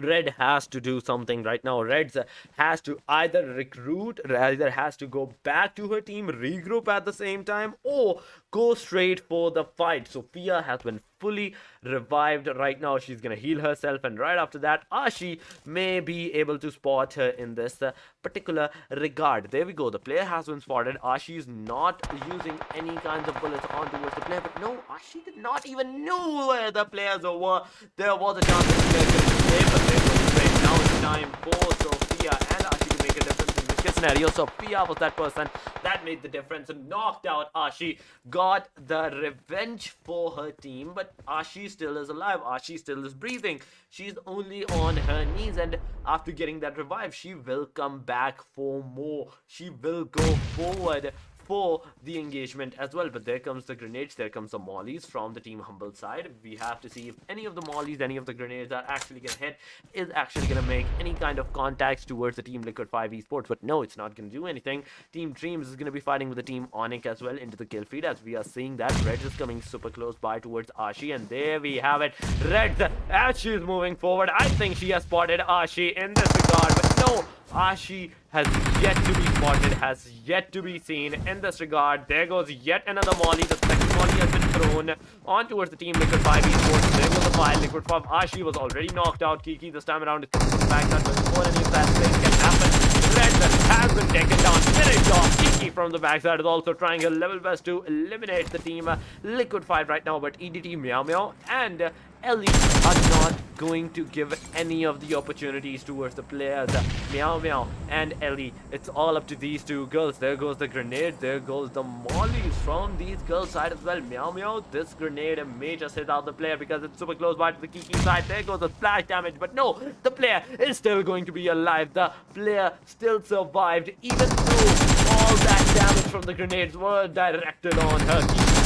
S2: Red has to do something right now. Reds has to either recruit, either has to go back to her team, regroup at the same time, or go straight for the fight. Sophia has been fully revived right now. She's gonna heal herself, and right after that Ashi may be able to spot her in this particular regard. There we go, the player has been spotted. Ashi is not using any kinds of bullets on towards the player, but no, Ashi did not even know where the players were. There was a chance that the player could save, but they were straight. Now it's time for Sophia and Ashi to make a difference in this scenario. Sophia was that person that made the difference and knocked out Ashi, got the revenge for her team. But Ashi still is alive, Ashi still is breathing, she's only on her knees, and after getting that revive, she will come back for more. She will go forward for the engagement as well. But there comes the grenades, there comes the mollies from the team Humble side. We have to see if any of the mollies, any of the grenades are actually gonna hit, is actually gonna make any kind of contacts towards the team Liquid 5 Esports. But no, it's not gonna do anything. Team Dreams is gonna be fighting with the team ONIC as well into the kill feed, as we are seeing that Reds is coming super close by towards Ashi, and there we have it. Reds, as she is moving forward, I think she has spotted Ashi in this regard, but no, Ashi has yet to be spotted, has yet to be seen in this regard. There goes yet another molly. The second molly has been thrown on towards the team Liquid 5 Esports. There goes the fire. Liquid 5. Ashi was already knocked out. Kiki this time around is coming from the backside, but before any of that thing can happen, Red has been taken down. Finished off. Kiki from the backside is also trying her level best to eliminate the team Liquid 5 right now, but EDT, Meow Meow, and Ellie are not going to give any of the opportunities towards the players. Meow Meow and Ellie, it's all up to these two girls. There goes the grenade, there goes the mollies from these girls' side as well. Meow Meow, this grenade may just hit out the player because it's super close by to the Kiki side. There goes the splash damage, but no, the player is still going to be alive. The player still survived, even though all that damage from the grenades were directed on her. Kiki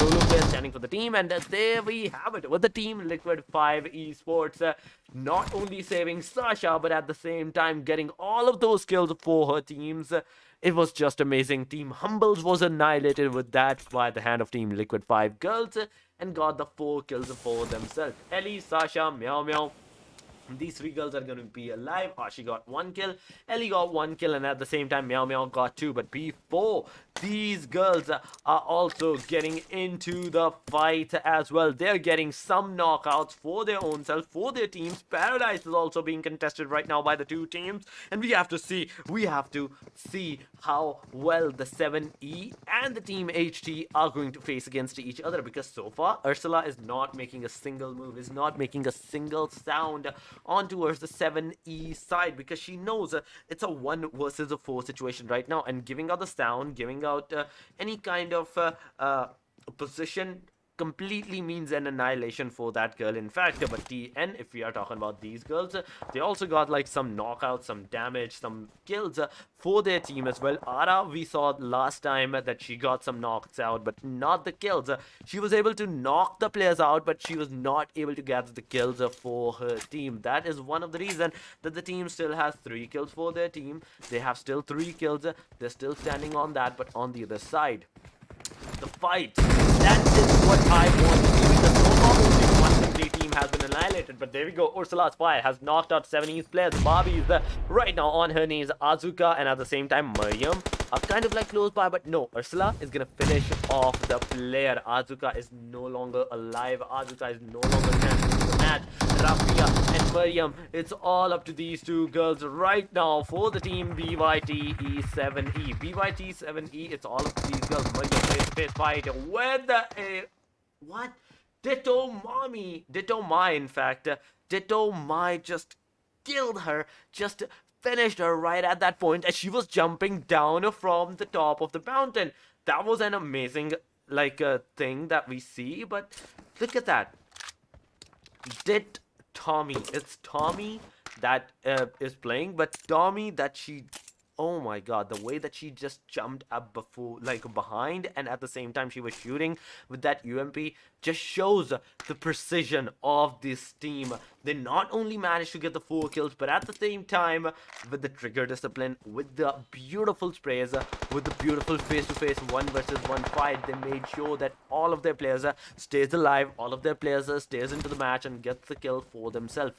S2: solo player standing for the team, and there we have it with the team Liquid 5 Esports not only saving Sasha, but at the same time getting all of those kills for her teams. It was just amazing. Team Humbles was annihilated with that by the hand of team Liquid 5 girls, and got the 4 kills for themselves. Ellie, Sasha, Meow Meow, these 3 girls are going to be alive. Ashi got 1 kill, Ellie got 1 kill, and at the same time Meow Meow got 2. But before these girls are also getting into the fight as well, they're getting some knockouts for their own self, for their teams. Paradise is also being contested right now by the 2 teams, and we have to see how well the 7E and the team HT are going to face against each other, because so far Ursula is not making a single move, is not making a single sound on towards the 7E side, because she knows it's a 1 versus a 4 situation right now, and giving out the sound, giving out any kind of position completely means an annihilation for that girl. In fact, but TN, if we are talking about these girls, they also got like some knockouts, some damage, some kills for their team as well. Ara, we saw last time that she got some knocks out, but not the kills. She was able to knock the players out, but she was not able to gather the kills for her team. That is one of the reasons that the team still has 3 kills for their team. They have still 3 kills. They're still standing on that, but on the other side, the fight, that is what I want to see, because so far only 1 enemy team has been annihilated. But there we go. Ursula's fire has knocked out 7E's players. Barbie is right now on her knees. Azuka and at the same time Miriam are kind of like close by, but no, Ursula is gonna finish off the player. Azuka is no longer alive. Azuka is no longer canceling the match. Rafia and Miriam, it's all up to these two girls right now for the team BYTE7E. BYT7E, it's all up to these girls. Miriam face fight with what? Ditto Mai, in fact. Ditto Mai just killed her, just finished her right at that point as she was jumping down from the top of the mountain. That was an amazing thing that we see, but look at that. It's Tommy that is playing, but Tommy that she, oh my god, the way that she just jumped up before, behind, and at the same time she was shooting with that UMP just shows the precision of this team. They not only managed to get the 4 kills, but at the same time, with the trigger discipline, with the beautiful sprays, with the beautiful face-to-face 1 versus 1 fight, they made sure that all of their players stays alive, all of their players stays into the match and gets the kill for themselves.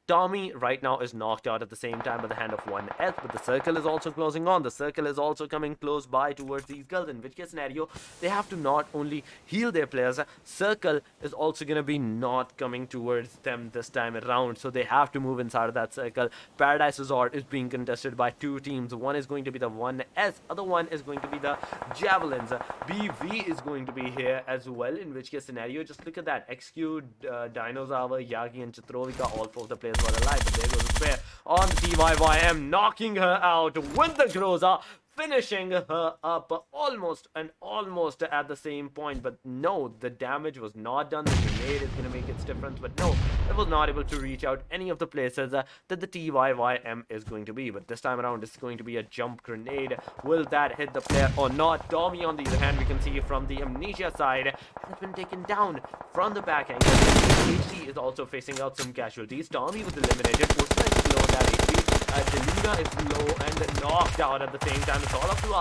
S2: Tommy right now is knocked out at the same time by the hand of 1S, but the circle is also closing on. The circle is also coming close by towards these girls, in which case scenario, they have to not only heal their players, circle is also going to be not coming towards them this time around, so they have to move inside of that circle. Paradise Resort is being contested by 2 teams. One is going to be the 1S, other one is going to be the Javelins. BV is going to be here as well, in which case scenario, just look at that. XQ, Dinosaur, Yagi and Chitrovika, all 4 of the players were alive, but there goes the spare on TYYM, knocking her out with the Groza, finishing her up almost at the same point. But no, the damage was not done. The grenade is going to make its difference, but no, it was not able to reach out any of the places that the TYYM is going to be. But this time around, it's going to be a jump grenade. Will that hit the player or not? Tommy, on the other hand, we can see from the Amnesia side, has been taken down from the back angle. HT is also facing out some casualties. Tommy was eliminated. Ursula is below that HP. Delina is low and knocked out at the same time. It's all up to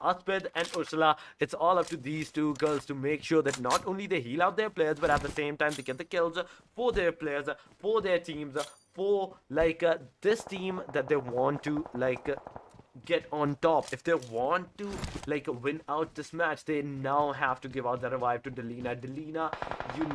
S2: Aspid and Ursula. It's all up to these 2 girls to make sure that not only they heal out their players, but at the same time they get the kills for their players, for their teams, for this team that they want to get on top. If they want to win out this match, they now have to give out the revive to Delina. Delina, you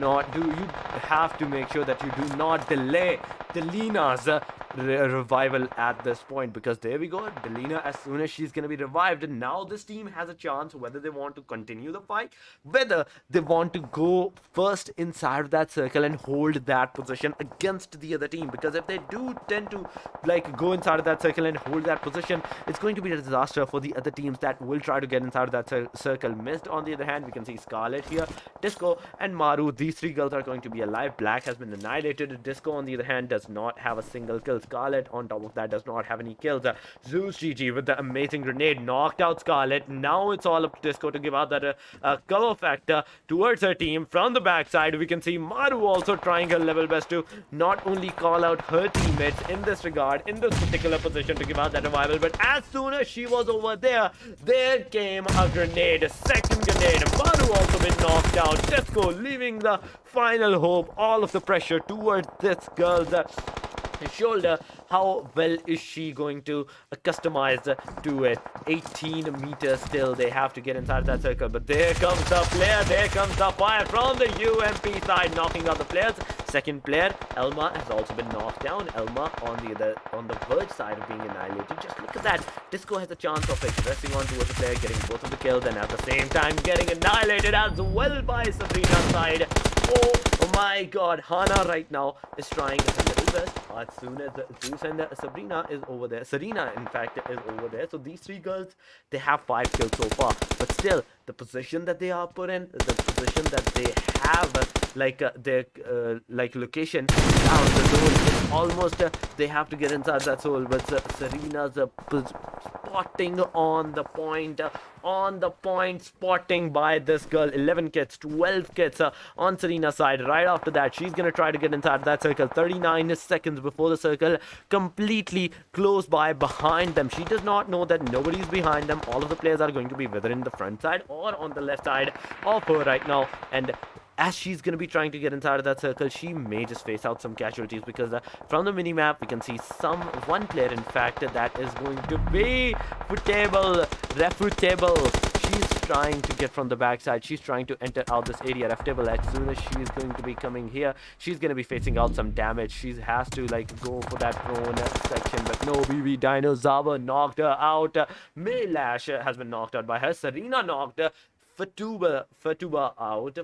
S2: have to make sure that you do not delay Delina's revival at this point, because there we go. Delina, as soon as she's gonna be revived, and now this team has a chance whether they want to continue the fight, whether they want to go first inside of that circle and hold that position against the other team. Because if they do tend to go inside of that circle and hold that position, it's going to be a disaster for the other teams that will try to get inside of that circle. Mist, on the other hand, we can see Scarlet here, Disco and Maru. These 3 girls are going to be alive. Black has been annihilated. Disco, on the other hand, does not have a single kill. Scarlet, on top of that, does not have any kills. Zeus GG with the amazing grenade knocked out Scarlet. Now it's all up to Disco to give out that cover factor towards her team. From the backside, we can see Maru also trying her level best to not only call out her teammates in this regard, in this particular position, to give out that revival, but as soon as she was over there came a grenade, a second grenade. Maru also been knocked out. Disco leaving the final hope, all of the pressure towards this girl's shoulder. How well is she going to customize to it? 18 meters still. They have to get inside that circle. But there comes the player. There comes the fire from the UMP side, knocking out the players. Second player, Elma, has also been knocked down. Elma on the verge side of being annihilated. Just look at that. Disco has a chance of pressing on towards the player, getting both of the kills, and at the same time getting annihilated as well by Sabrina's side. Oh my god, Hana right now is trying her little best. As soon as Zeus and Sabrina is over there, Serena in fact is over there. So these 3 girls, they have 5 kills so far, but still the position that they are put in, the position that they have, their location down the zone is almost they have to get inside that zone. But Serena's spotting on the point, spotting by this girl. 11 kits, 12 kits on Serena's side. Right after that, she's gonna try to get inside that circle. 39 seconds before the circle completely close by behind them. She does not know that nobody's behind them. All of the players are going to be whether in the front side or on the left side of her right now. And as she's going to be trying to get inside of that circle, she may just face out some casualties because from the mini-map, we can see one player, in fact, that is going to be refutable. She's trying to get from the backside. She's trying to enter out this area. Refutable, as soon as she's going to be coming here, she's going to be facing out some damage. She has to like go for that prone section, but no, BB Dinosaur knocked her out. NAMELESS has been knocked out by her. Se7en knocked Fatuba out.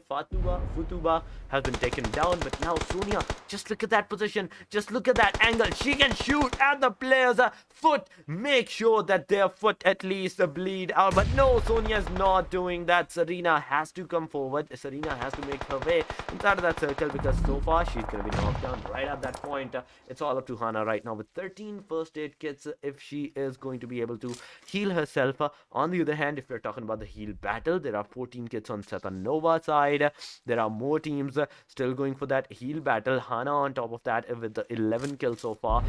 S2: Futuba has been taken down, but now Sonia, just look at that position, just look at that angle. She can shoot at the player's foot, make sure that their foot at least bleed out, but no, Sonia is not doing that. Se7en has to come forward. Se7en has to make her way inside of that circle because so far she's going to be knocked down right at that point. It's all up to Hana right now with 13 first aid kits if she is going to be able to heal herself. On the other hand, if we're talking about the heal battle, there are 14 kits on Se7en side. There are more teams still going for that heal battle. Hana on top of that with the 11 kills so far.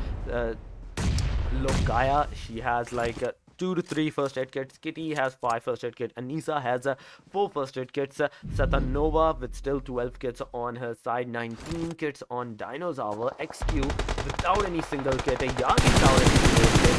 S2: Lokaya, she has like 2 to 3 first aid kits. Kitty has 5 first aid kits. Anissa has 4 first aid kits. Se7en with still 12 kits on her side. 19 kits on Dinosaur. XQ without any single kit. Yagi without any single kit.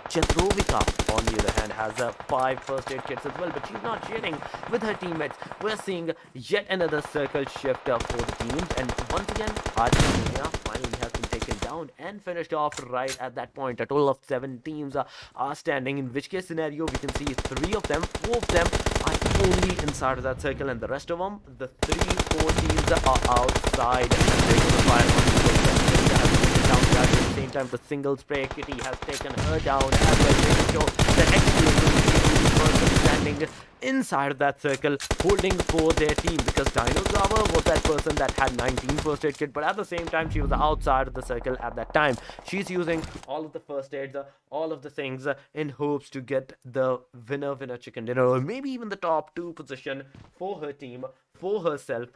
S2: Jetrovika, on the other hand, has 5 first aid kits as well, but she's not sharing with her teammates. We're seeing yet another circle shift for the teams, and once again, Argentina finally has been taken down and finished off right at that point. A total of 7 teams are standing, in which case scenario we can see 3 of them, 4 of them are only inside of that circle, and the rest of them, the 3-4 teams are outside, and they're going to fire on the down at the same time. The single spray, Kitty has taken her down as well, making sure that XQ person standing inside of that circle holding for their team, because Dinosaur was that person that had 19 first aid kit, but at the same time she was outside of the circle at that time. She's using all of the first aids, all of the things in hopes to get the winner chicken dinner, or maybe even the top 2 position for her team, for herself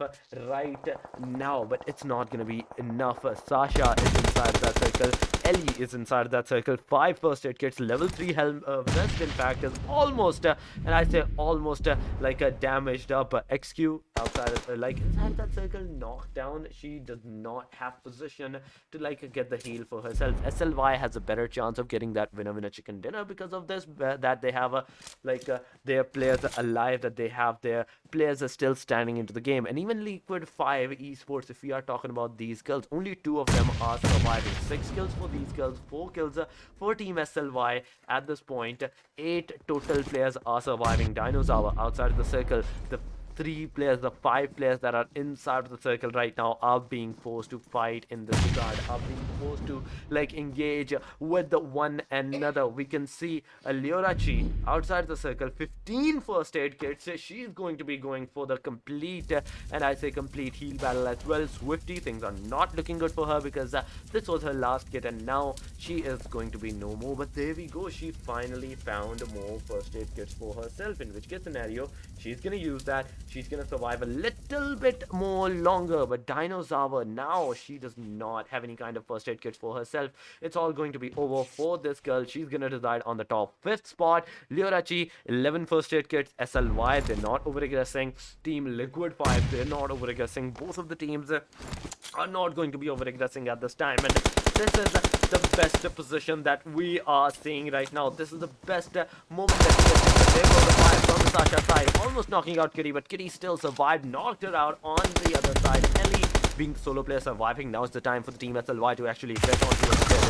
S2: right now, but it's not going to be enough. Sasha is inside that circle. Ellie is inside that circle. 5 first aid kits. Level 3 helm vest, in fact, is almost, and I say almost, like a damaged up XQ outside of, like inside that circle, knocked down. She does not have position to like get the heal for herself. SLY has a better chance of getting that winner chicken dinner because of this, that they have their players alive, that they have their players are still standing into the game. And even Liquid 5 Esports, if we are talking about these kills, only 2 of them are surviving. 6 kills for these kills, 4 kills for Team SLY at this point. 8 total players are surviving. Dinosaur outside of the circle. The 3 players, the 5 players that are inside of the circle right now are being forced to fight in this regard, are being forced to like engage with the one another. We can see Lyorachi outside the circle, 15 first aid kits. She's going to be going for the complete, and I say complete heal battle as well. Swifty, things are not looking good for her because this was her last kit and now she is going to be no more. But there we go, she finally found more first aid kits for herself, in which case scenario she's gonna use that. She's gonna survive a little bit more longer, but Dinosaur now, she does not have any kind of first aid kits for herself. It's all going to be over for this girl. She's gonna reside on the top 5th spot. Lyorachi, 11 first aid kits. SLY, they're not over-aggressing. Team Liquid 5, they're not over-aggressing. Both of the teams are not going to be over-aggressing at this time, and this is the best position that we are seeing right now. This is the best moment that we are seeing. There goes the fire from the Sasha side, almost knocking out Kitty, but Kitty still survived, knocked her out on the other side. Ellie, being the solo player, surviving. Now is the time for the team SLY to actually get onto a stair.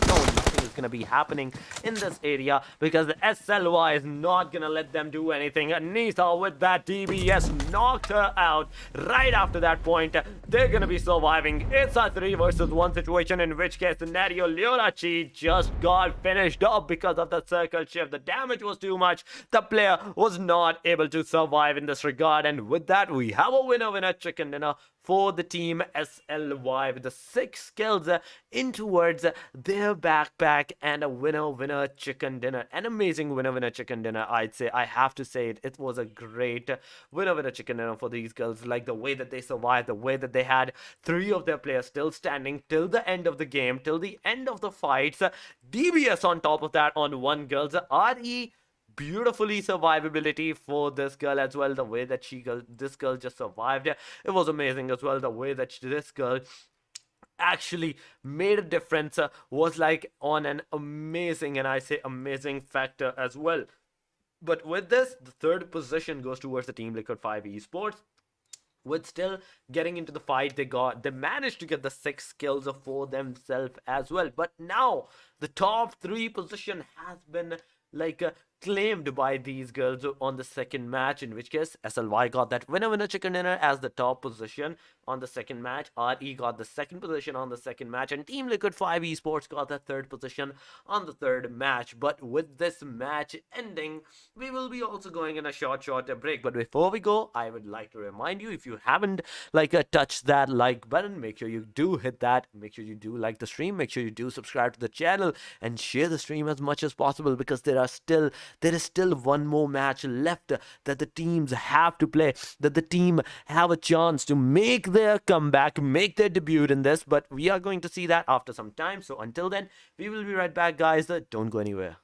S2: No, nothing is gonna be happening in this area because the SLY is not gonna let them do anything. Nisa with that DBS knocked her out. Right after that point, they're gonna be surviving. It's a 3 versus 1 situation, in which case scenario Lyorachi just got finished up because of the circle shift. The damage was too much. The player was not able to survive in this regard, and with that we have a winner chicken dinner for the team SLY with the 6 kills in towards their backpack, and a winner chicken dinner. An amazing winner chicken dinner, I'd say. I have to say it. It was a great winner chicken dinner for these girls. Like the way that they survived, the way that they had 3 of their players still standing till the end of the game, till the end of the fights. DBS on top of that on 1 girls. RE beautifully survivability for this girl as well. The way that this girl just survived, it was amazing as well. The way that this girl actually made a difference was like on an amazing, and I say amazing, factor as well. But with this, the third position goes towards the Team Liquid 5 Esports. With still getting into the fight, they managed to get the 6 kills for themselves as well. But now the top 3 position has been like claimed by these girls on the second match, in which case SLY got that winner chicken dinner as the top position on the second match. RE got the second position on the second match, and Team Liquid 5 Esports got the third position on the third match. But with this match ending, we will be also going in a short break. But before we go, I would like to remind you, if you haven't touched that like button, make sure you do hit that. Make sure you do like the stream, make sure you do subscribe to the channel, and share the stream as much as possible, because there is still one more match left that the teams have to play, that the team have a chance to make their comeback, make their debut in this. But we are going to see that after some time. So until then, we will be right back, guys. Don't go anywhere.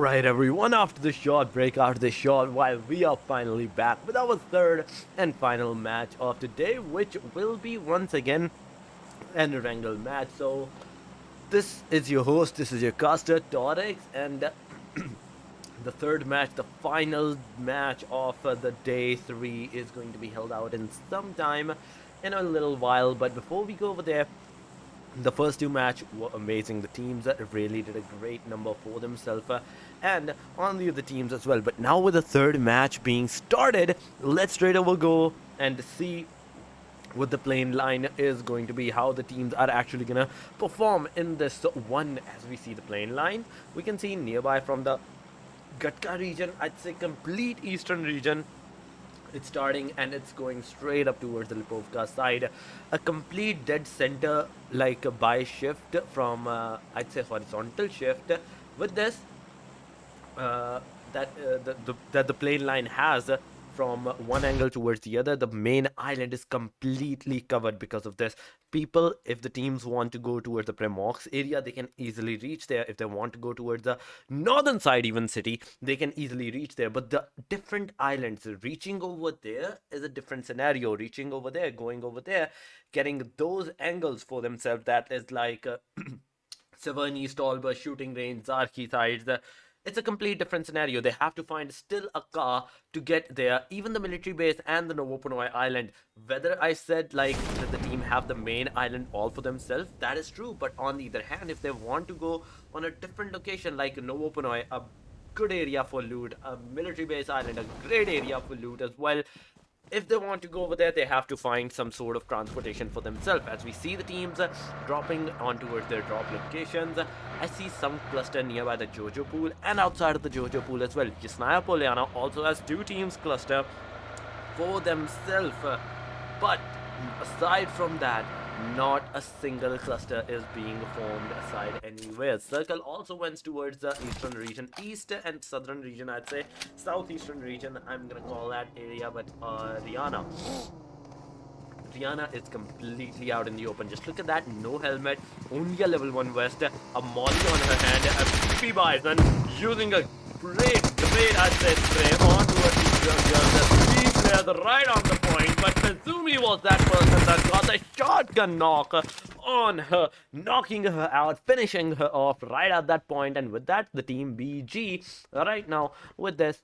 S2: Alright everyone, after the short break, after the short while, we are finally back with our third and final match of today, which will be once again an Wrangle match. So this is your host, this is your caster, Torix, and the third match, the final match of the day 3 is going to be held out in some time, in a little while. But before we go over there, the first two matches were amazing. The teams really did a great number for themselves and on the other teams as well. But now with the third match being started, let's straight over go and see what the playing line is going to be, how the teams are actually gonna perform in this one. As we see the playing line, we can see nearby from the Gatka region, I'd say complete eastern region, it's starting and it's going straight up towards the Lipovka side. A complete dead center, like a by shift from I'd say horizontal shift. With this, that the plane line has from one angle towards the other, the main island is completely covered. Because of this, people, if the teams want to go towards the Premox area, they can easily reach there. If they want to go towards the northern side, even city, they can easily reach there. But the different islands, reaching over there is a different scenario. Reaching over there, going over there, getting those angles for themselves, that is like Se7en, Stolber, shooting range, Zarki sides. It's a complete different scenario. They have to find still a car to get there. Even the military base and the Novoponoi island. Whether I said like that the team have the main island all for themselves, that is true. But on the other hand, if they want to go on a different location like Novoponoi, a good area for loot, a military base island, a great area for loot as well. If they want to go over there, they have to find some sort of transportation for themselves. As we see the teams dropping on towards their drop locations, I see some cluster nearby the Jojo pool and outside of the Jojo pool as well. Yasnaya Poliana also has 2 teams cluster for themselves. But aside from that, not a single cluster is being formed aside anywhere. Circle also went towards the eastern region, east and southern region, I'd say southeastern region, I'm gonna call that area. But Rihanna is completely out in the open. Just look at that, no helmet, only a level 1 vest, a molly on her hand, a PP Bison using a great I'd say spray on towards the right on the point. But Kazumi was that person that got a shotgun knock on her, knocking her out, finishing her off right at that point. And with that, the team BG right now with this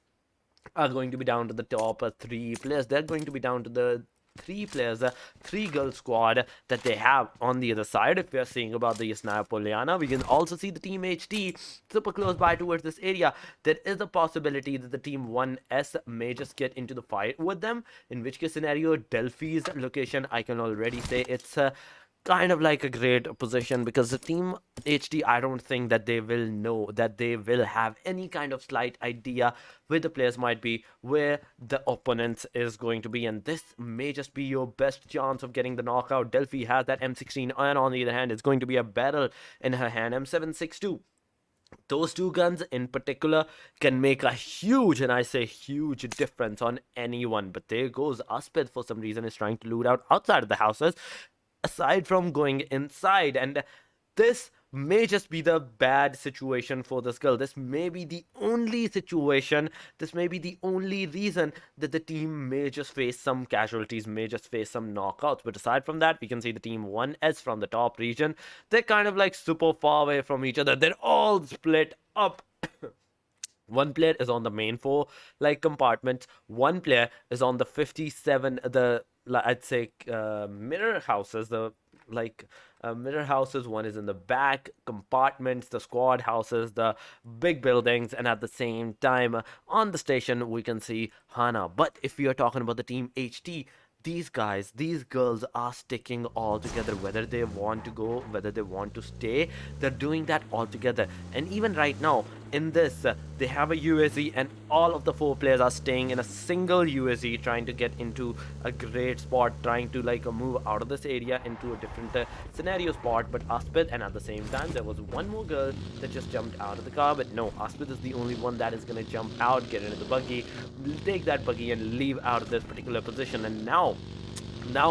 S2: are going to be down to the top 3 players. They're going to be down to the 3 players, 3-girl squad that they have on the other side. If we are seeing about the Yasnaya Poliana, we can also see the team HT super close by towards this area. There is a possibility that the team 1S may just get into the fight with them, in which case scenario, Delphi's location, I can already say it's kind of like a great position, because the team HT, I don't think that they will know, that they will have any kind of slight idea where the players might be, where the opponents is going to be, and this may just be your best chance of getting the knockout. Delphi has that M16, and on the other hand, it's going to be a barrel in her hand, M762. Those 2 guns in particular can make a huge, and I say huge, difference on anyone. But there goes Aspid, for some reason is trying to loot out outside of the houses, aside from going inside, and this may just be the bad situation for this girl. This may be the only situation, this may be the only reason that the team may just face some casualties, may just face some knockouts. But aside from that, we can see the team 1S from the top region, they're kind of like super far away from each other. They're all split up. One player is on the main 4 like compartments, one player is on the 57, the I'd say mirror houses, the mirror houses. One is in the back compartments, the squad houses, the big buildings, and at the same time on the station we can see Hana. But if we are talking about the team HT, these guys, these girls are sticking all together. Whether they want to go, whether they want to stay, they're doing that all together. And even right now in this, they have a UAZ, and all of the 4 players are staying in a single UAZ, trying to get into a great spot, trying to like move out of this area into a different scenario spot. But Aspid, and at the same time there was one more girl that just jumped out of the car, but no, Aspid is the only one that is going to jump out, get into the buggy, take that buggy and leave out of this particular position. And now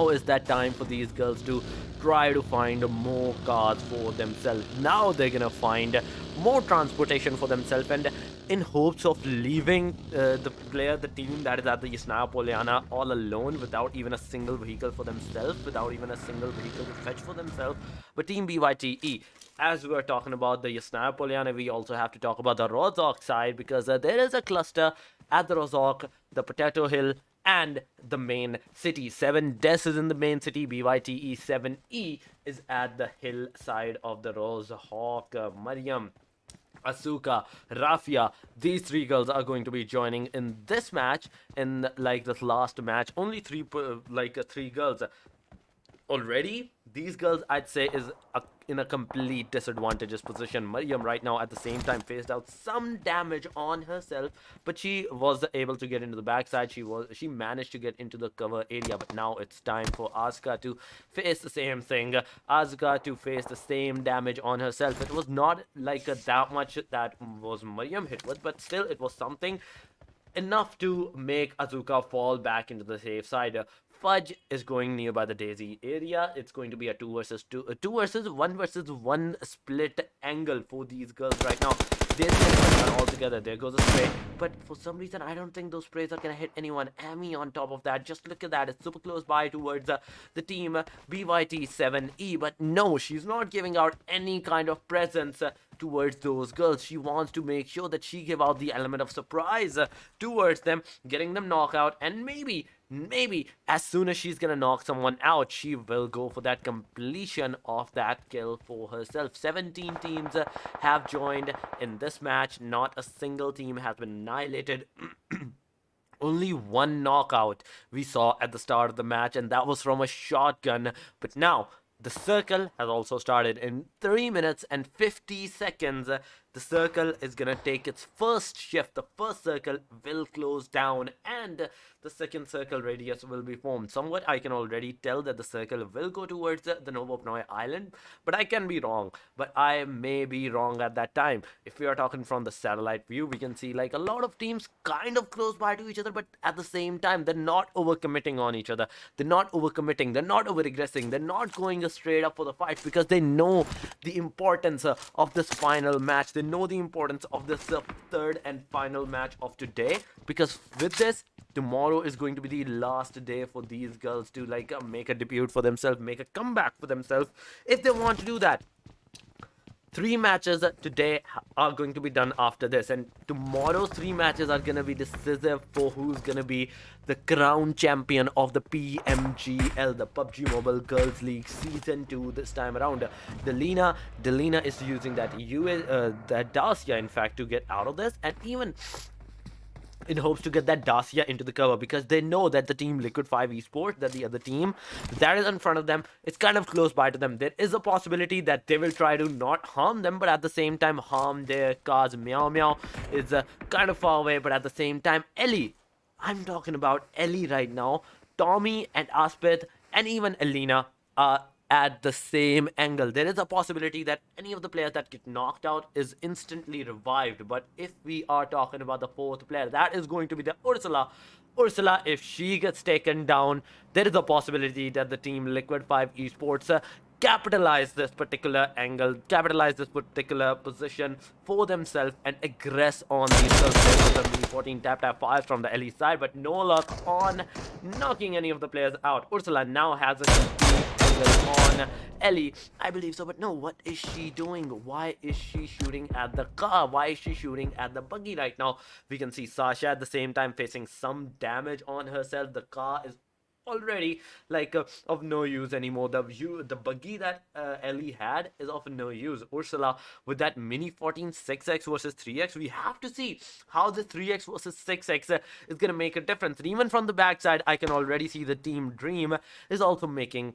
S2: is that time for these girls to try to find more cars for themselves. Now they're gonna find more transportation for themselves, and in hopes of leaving the team that is at the Yasnaya Polyana all alone without even a single vehicle for themselves, without even a single vehicle to fetch for themselves. But Team BYTE, as we are talking about the Yasnaya Polyana, we also have to talk about the Rozhok side, because there is a cluster at the Rozhok, the Potato Hill, and the main city. 7 Des is in the main city. BYTE 7E is at the hill side of the Rozhok. Mariam, Asuka, Rafia, these 3 girls are going to be joining in this match. In like this last match, only 3 girls. Already, these girls, I'd say, is in a complete disadvantageous position. Mariam right now at the same time faced out some damage on herself, but she was able to get into the backside. She managed to get into the cover area, but now it's time for Asuka to face the same thing. Asuka to face the same damage on herself. It was not like that much that was Mariam hit with, but still it was something enough to make Asuka fall back into the safe side. Fudge is going nearby the Daisy area. It's going to be a 2 versus 1 versus 1 split angle for these girls right now. Daisy and Fudge are all together. There goes a spray, but for some reason I don't think those sprays are gonna hit anyone. Amy on top of that, just look at that, it's super close by towards the team BYT 7E, but no, she's not giving out any kind of presence towards those girls. She wants to make sure that she give out the element of surprise towards them, getting them knockout, and maybe as soon as she's gonna knock someone out, she will go for that completion of that kill for herself. 17 teams have joined in this match. Not a single team has been annihilated. Only 1 knockout we saw at the start of the match, and that was from a shotgun. But now the circle has also started. In 3 minutes and 50 seconds, the circle is gonna take its first shift. The first circle will close down, and the second circle radius will be formed. Somewhat I can already tell that the circle will go towards the Novopnoy Island, but I can be wrong. But I may be wrong at that time. If we are talking from the satellite view, we can see like a lot of teams kind of close by to each other, but at the same time they're not overcommitting on each other. They're not overcommitting, they're not over-regressing, they're not going straight up for the fight, because they know the importance of this final match. They know the importance of this third and final match of today, because with this, tomorrow is going to be the last day for these girls to like make a debut for themselves, make a comeback for themselves if they want to do that. 3 matches today are going to be done after this, and tomorrow's 3 matches are going to be decisive for who's going to be the crown champion of the PMGL, the PUBG Mobile Girls League Season 2 this time around. Delina is using that Dacia, in fact, to get out of this, and even in hopes to get that Dacia into the cover, because they know that the team Liquid 5 Esports, that the other team that is in front of them, it's kind of close by to them. There is a possibility that they will try to not harm them, but at the same time harm their cars. Meow Meow is kind of far away, but at the same time Ellie, I'm talking about Ellie right now, Tommy and Aspith and even Elena are at the same angle. There is a possibility that any of the players that get knocked out is instantly revived, but if we are talking about the 4th player, that is going to be the Ursula. If she gets taken down, there is a possibility that the team Liquid 5 Esports capitalize this particular angle, capitalize this particular position for themselves and aggress on themselves. There was a 14 tap 5 from the Ellie side, but no luck on knocking any of the players out. Ursula now has a complete on Ellie, I believe so, but no, what is she doing? Why is she shooting at the car? Why is she shooting at the buggy right now? We can see Sasha at the same time facing some damage on herself. The car is already like of no use anymore. The buggy that Ellie had is of no use. Ursula with that mini 14 6x versus 3x, we have to see how the 3x versus 6x is gonna make a difference. And even from the backside, I can already see the team Dream is also making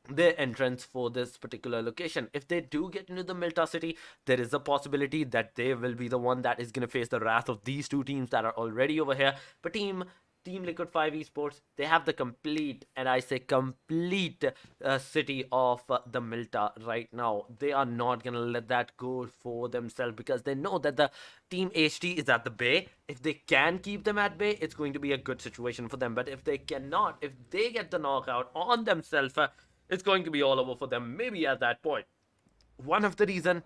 S2: their entrance for this particular location. If they do get into the Milta city, there is a possibility that they will be the one that is going to face the wrath of these 2 teams that are already over here. But Team Liquid 5 Esports, they have the complete, and I say complete, city of the Milta right now. They are not going to let that go for themselves, because they know that the Team HT is at the bay. If they can keep them at bay, it's going to be a good situation for them. But if they cannot, if they get the knockout on themselves, it's going to be all over for them maybe at that point. One of the reason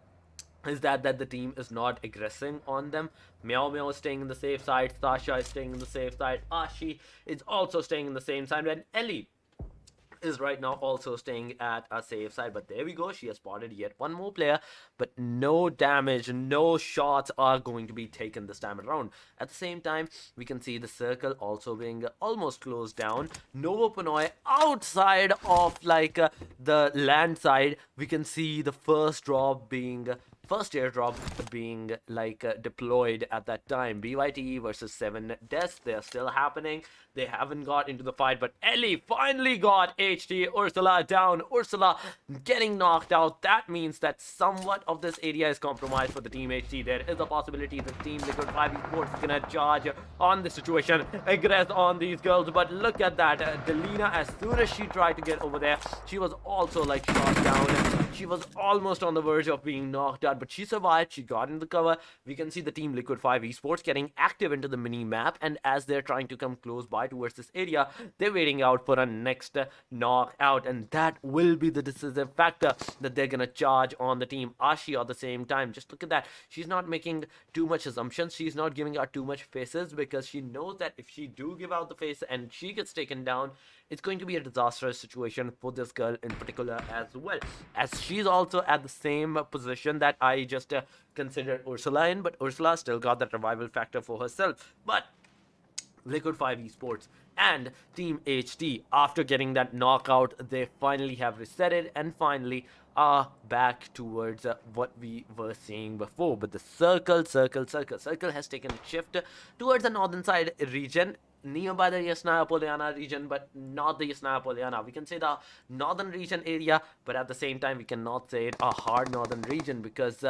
S2: is that the team is not aggressing on them. Meow Meow is staying in the safe side, Sasha is staying in the safe side, Ashi is also staying in the same side, and Ellie is right now also staying at a safe side. But there we go, she has spotted yet one more player, but no damage, no shots are going to be taken this time around. At the same time, we can see the circle also being almost closed down. Novo Pinoy outside of like the land side, we can see the first airdrop being like deployed at that time. BYTE versus 7 deaths, they're still happening. They haven't got into the fight, but Ellie finally got HT Ursula down. Ursula getting knocked out. That means that somewhat of this area is compromised for the team HT. There is a possibility the team Liquid 5 Esports is gonna charge on the situation, aggress on these girls. But look at that, Delina, as soon as she tried to get over there, she was also like shot down. She was almost on the verge of being knocked out, but she survived. She got into the cover. We can see the team Liquid 5 Esports getting active into the mini map, and as they're trying to come close by towards this area, they're waiting out for a next knockout, and that will be the decisive factor that they're gonna charge on the team Ashi at the same time. Just look at that. She's not making too much assumptions. She's not giving out too much faces, because she knows that if she do give out the face and she gets taken down, it's going to be a disastrous situation for this girl in particular as well, as she's also at the same position that I just considered Ursula in, but Ursula still got that revival factor for herself. But Liquid 5 Esports and Team HT, after getting that knockout, they finally have resetted and finally are back towards what we were seeing before. But the circle has taken a shift towards the northern side region, nearby the Yasnaya Poliana region, but not the Yasnaya Poliana. We can say the northern region area, but at the same time we cannot say it a hard northern region, because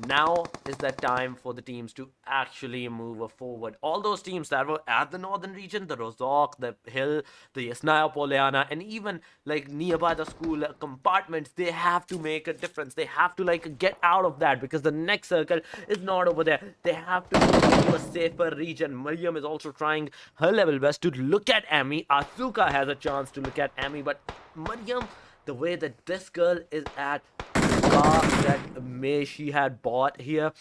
S2: now is the time for the teams to actually move forward. All those teams that were at the northern region, the Rozok, the Hill, the Yasnaya Poliana, and even like nearby the school compartments, they have to make a difference. They have to like get out of that, because the next circle is not over there. They have to move to a safer region. Mariam is also trying her level best to look at Amy. Asuka has a chance to look at Amy, but Mariam, the way that this girl is at that May she had bought here,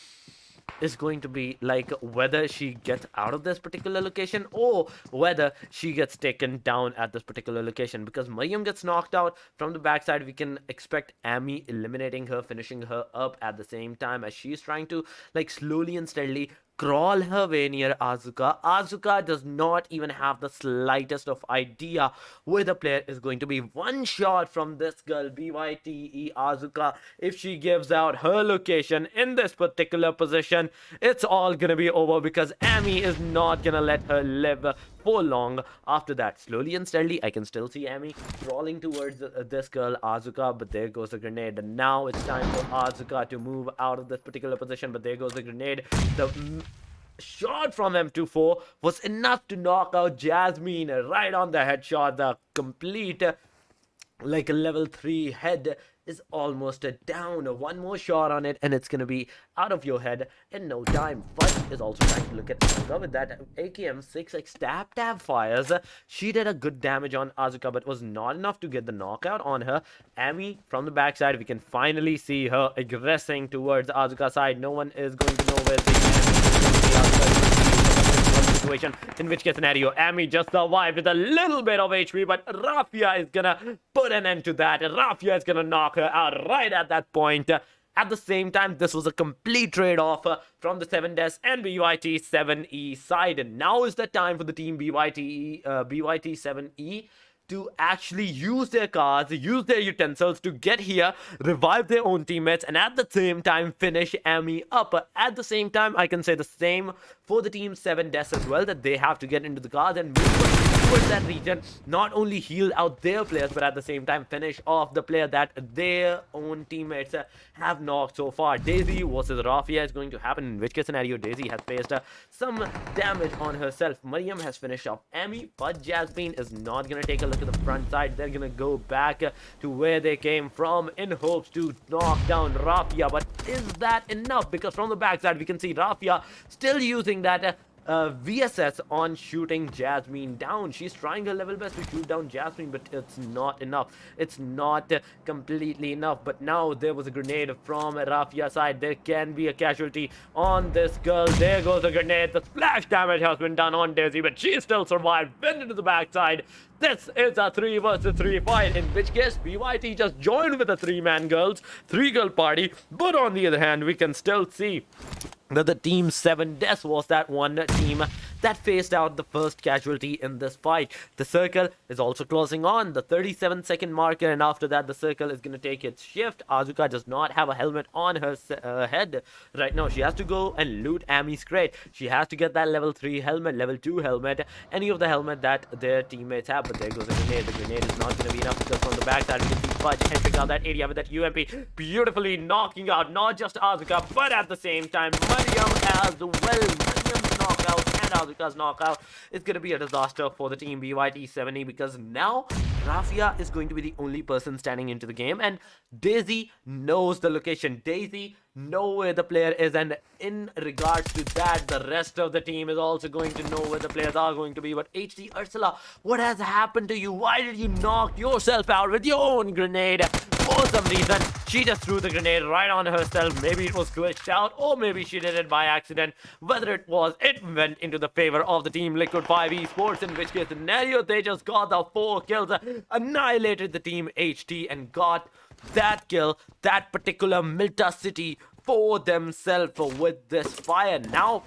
S2: is going to be like whether she gets out of this particular location or whether she gets taken down at this particular location. Because Mariam gets knocked out from the backside, we can expect Amy eliminating her, finishing her up at the same time, as she's trying to like slowly and steadily crawl her way near Asuka. Asuka does not even have the slightest of idea where the player is going to be. One shot from this girl, BYTE Asuka, if she gives out her location in this particular position, it's all gonna be over, because Amy is not gonna let her live for long after that. Slowly and steadily, I can still see Amy crawling towards this girl Asuka, but there goes the grenade. And now it's time for Asuka to move out of this particular position, but there goes the grenade. The shot from M24 was enough to knock out Jasmine right on the headshot. The complete like a level 3 head is almost down. One more shot on it and it's gonna be out of your head in no time. Fudge is also trying to look at Asuka with that AKM 6x tap fires. She did a good damage on Asuka, but was not enough to get the knockout on her. Amy from the backside, we can finally see her aggressing towards Asuka's side. No one is going to know where the situation, in which case scenario Amy just survived with a little bit of HP, but Rafia is gonna put an end to that. Rafia is gonna knock her out right at that point. At the same time, this was a complete trade-off from the 7 deaths and BYT 7E side. And now is the time for the team BYT 7E to actually use their cards, use their utensils to get here, revive their own teammates, and at the same time finish Amy up. At the same time, I can say the same for the team 7 deaths as well, that they have to get into the cards and move towards that region, not only heal out their players, but at the same time finish off the player that their own teammates have knocked so far. Daisy versus Rafia is going to happen, in which case scenario Daisy has faced some damage on herself. Mariam has finished off Amy, but Jasmine is not going to take a look at the front side. They're going to go back to where they came from in hopes to knock down Rafia. But is that enough? Because from the backside we can see Rafia still using that VSS on shooting Jasmine down. She's trying her level best to shoot down Jasmine, but it's not enough. It's not completely enough. But now there was a grenade from Rafia's side. There can be a casualty on this girl. There goes the grenade. The splash damage has been done on Daisy, but she still survived. Went into the backside. This is a 3 versus 3 fight, in which case BYT just joined with a 3-man girls, 3-girl party. But on the other hand, we can still see that the team Se7en was that one team that faced out the first casualty in this fight. The circle is also closing on the 37-second marker, and after that the circle is going to take its shift. Azuka does not have a helmet on her head right now. She has to go and loot Ami's crate. She has to get that level 3 helmet, level 2 helmet, any of the helmet that their teammates have. But there goes the grenade. The grenade is not going to be enough because from the backside we can see Fudge entering out that area with that UMP, beautifully knocking out not just Azuka but at the same time Mariam as well. Mariam's knockout and Azuka's knockout is going to be a disaster for the team BYT 7E, because now Rafia is going to be the only person standing into the game, and Daisy knows the location. Daisy knows where the player is, and in regards to that, the rest of the team is also going to know where the players are going to be. But HD Ursula, what has happened to you? Why did you knock yourself out with your own grenade? For some reason, she just threw the grenade right on herself. Maybe it was glitched out, or maybe she did it by accident. Whether it was, it went into the favor of the team Liquid 5 Esports, in which case scenario they just got the 4 kills, annihilated the team HT, and got that kill, that particular Milta City for themselves with this fire. Now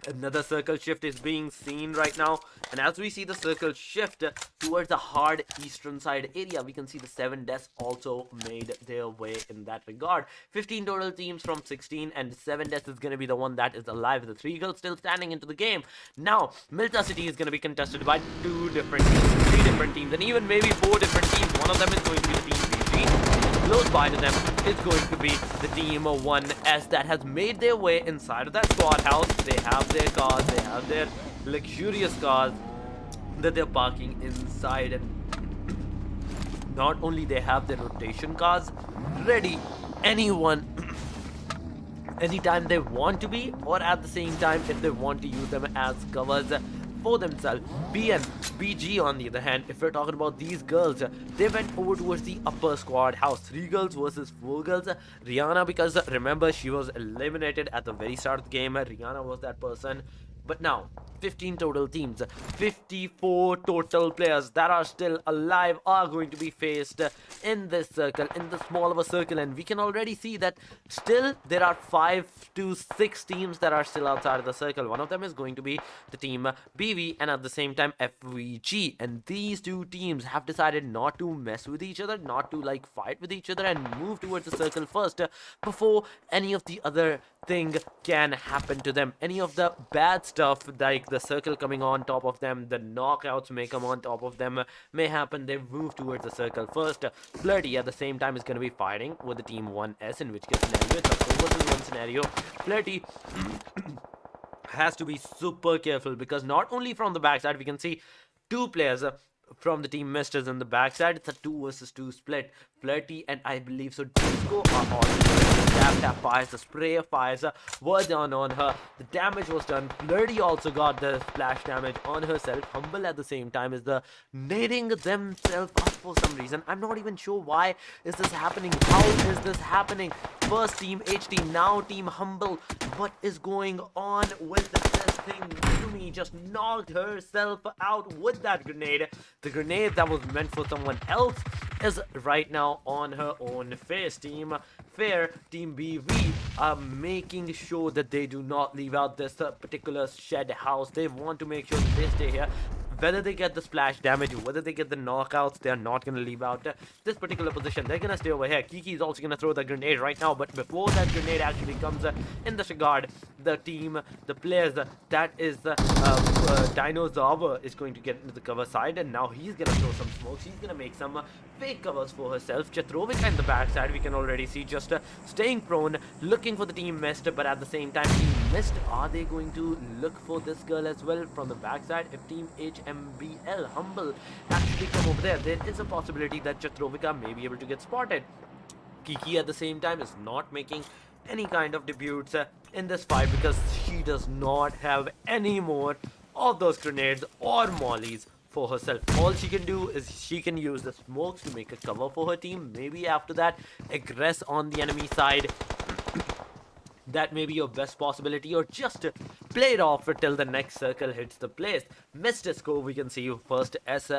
S2: another circle shift is being seen right now, and as we see the circle shift towards the hard eastern side area, we can see the 7en also made their way in that regard. 15 total teams from 16, and 7en is going to be the one that is alive. The 3 girls still standing into the game. Now Milta City is going to be contested by 2 different teams, 3 different teams, and even maybe 4 different teams. One of them is going to be the team BG. Close by to them is going to be the team 1S that has made their way inside of that squad house. They have their cars, they have their luxurious cars that they're parking inside, and not only they have their rotation cars ready, anytime they want to be, or at the same time if they want to use them as covers for themselves. BG on the other hand, if we're talking about these girls, they went over towards the upper squad house. 3 girls versus 4 girls. Rihanna, because remember she was eliminated at the very start of the game, Rihanna was that person. But now 15 total teams, 54 total players that are still alive are going to be faced in this circle, in the small of a circle, and we can already see that still there are 5 to 6 teams that are still outside of the circle. One of them is going to be the team BV, and at the same time FVG, and these 2 teams have decided not to mess with each other, not to like fight with each other, and move towards the circle first before any of the other thing can happen to them. Any of the bad stuff like the circle coming on top of them, the knockouts may come on top of them, may happen. They move towards the circle first. Flirty at the same time is going to be fighting with the team 1S, in which case scenario it's a 4 versus 1 scenario. Flirty has to be super careful, because not only from the backside we can see 2 players from the team Misters in the backside. It's a 2 versus 2 split. Flirty and I believe so Disco are all tap fires. The spray fires were done on her. The damage was done. Flirty also got the splash damage on herself. HMBLE at the same time is the nading themselves up for some reason. I'm not even sure why is this happening. How is this happening? First team HT, now team HMBLE. What is going on with this thing? Yumi just knocked herself out with that grenade. The grenade that was meant for someone else is right now on her own face. Team Fair, Team BV are making sure that they do not leave out this particular shed house. They want to make sure that they stay here. Whether they get the splash damage, whether they get the knockouts, they're not going to leave out this particular position. They're going to stay over here. Kiki is also going to throw the grenade right now, but before that grenade actually comes in this regard, the team, the players, that is Dino Zava is going to get into the cover side, and now he's going to throw some smokes. He's going to make some fake covers for herself. Chatrovika in the backside, we can already see just staying prone, looking for the team Mist, but at the same time, team Mist, are they going to look for this girl as well from the backside? If team HMBL, HMBLE, actually come over there, there is a possibility that Chatrovika may be able to get spotted. Kiki at the same time is not making any kind of debuts in this fight, because she does not have any more of those grenades or mollies for herself. All she can do is she can use the smokes to make a cover for her team. Maybe after that, aggress on the enemy side. That may be your best possibility, or just play it off till the next circle hits the place. Missed a score, we can see first S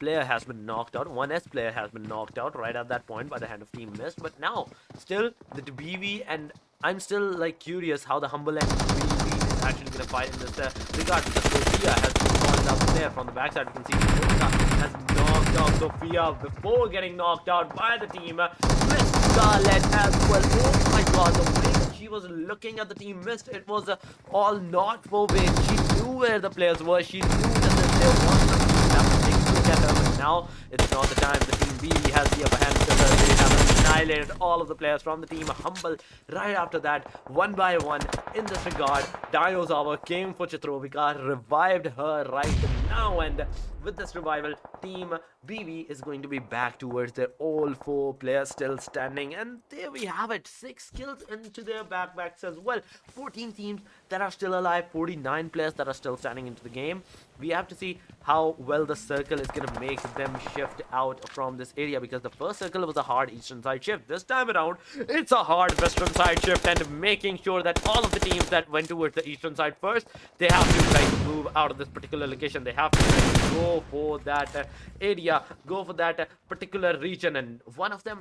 S2: player has been knocked out. 1S player has been knocked out right at that point by the hand of Team Mist. But now, still, the BV, and I'm still like curious how the HMBLE and BV is actually going to fight in this regard, because Sophia has been called out there from the backside. We can see Nokia has knocked out Sophia before getting knocked out by the team. Mist Scarlet as well. Oh my god, the way she was looking at the Team Mist, it was all not for waste. She knew where the players were. She knew that there was something that was taking a look at her. But now it's not the time. The Team B has the upper hand, because they have annihilated all of the players from the Team HMBLE. Right after that, one by one, in this regard, Dinosaur came for Chitrovika, revived her right now, and with this revival, Team BB is going to be back towards their all 4 players still standing, and there we have it. 6 kills into their backbacks as well. 14 teams that are still alive, 49 players that are still standing into the game. We have to see how well the circle is going to make them shift out from this area, because the first circle was a hard eastern side shift. This time around, it's a hard western side shift, and making sure that all of the teams that went towards the eastern side first, they have to like move out of this particular location. They have to go for that area, go for that particular region, and one of them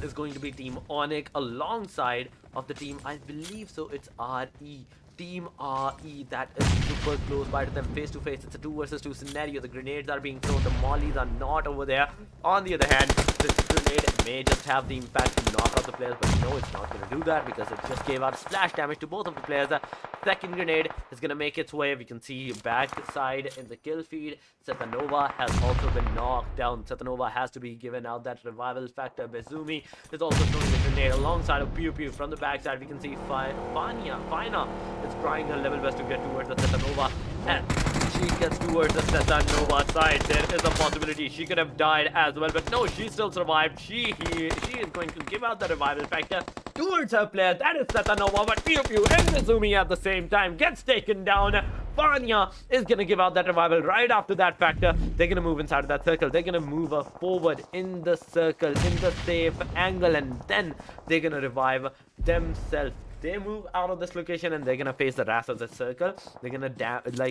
S2: is going to be Team ONIC alongside of the team, I believe so, it's RE. Team RE that is super close by to them face to face. It's a 2 versus 2 scenario. The grenades are being thrown, the mollies are not over there. On the other hand, this grenade may just have the impact to knock out the players, but no, it's not going to do that, because it just gave out splash damage to both of the players. The second grenade is going to make its way. We can see back side in the kill feed. Se7en has also been knocked down. Se7en has to be given out that revival factor. Bezumi is also throwing the grenade alongside of Pew Pew. From the backside, we can see Fina is trying her level best to get towards the Se7en, and she gets towards the Se7en side. There is a possibility she could have died as well, but no, she still survived. She is going to give out the revival factor towards her player. That is Se7en, but Pew Pew and Bezumi at the same time gets taken down. Fania is going to give out that revival right after that factor. They're going to move inside of that circle. They're going to move her forward in the circle, in the safe angle, and then they're going to revive themselves. They move out of this location, and they're gonna face the wrath of the circle. They're gonna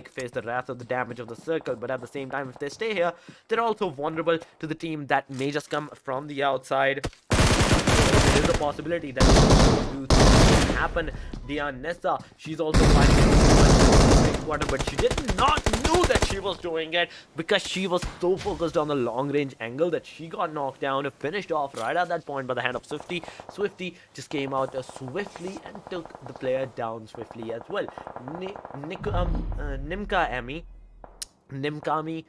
S2: face the wrath of the damage of the circle. But at the same time, if they stay here, they're also vulnerable to the team that may just come from the outside. There is a possibility that can happen. Dianessa, she's also fighting quarter, but she did not know that she was doing it, because she was so focused on the long range angle that she got knocked down, finished off right at that point by the hand of Swifty. Swifty just came out swiftly and took the player down swiftly as well. Nimkami,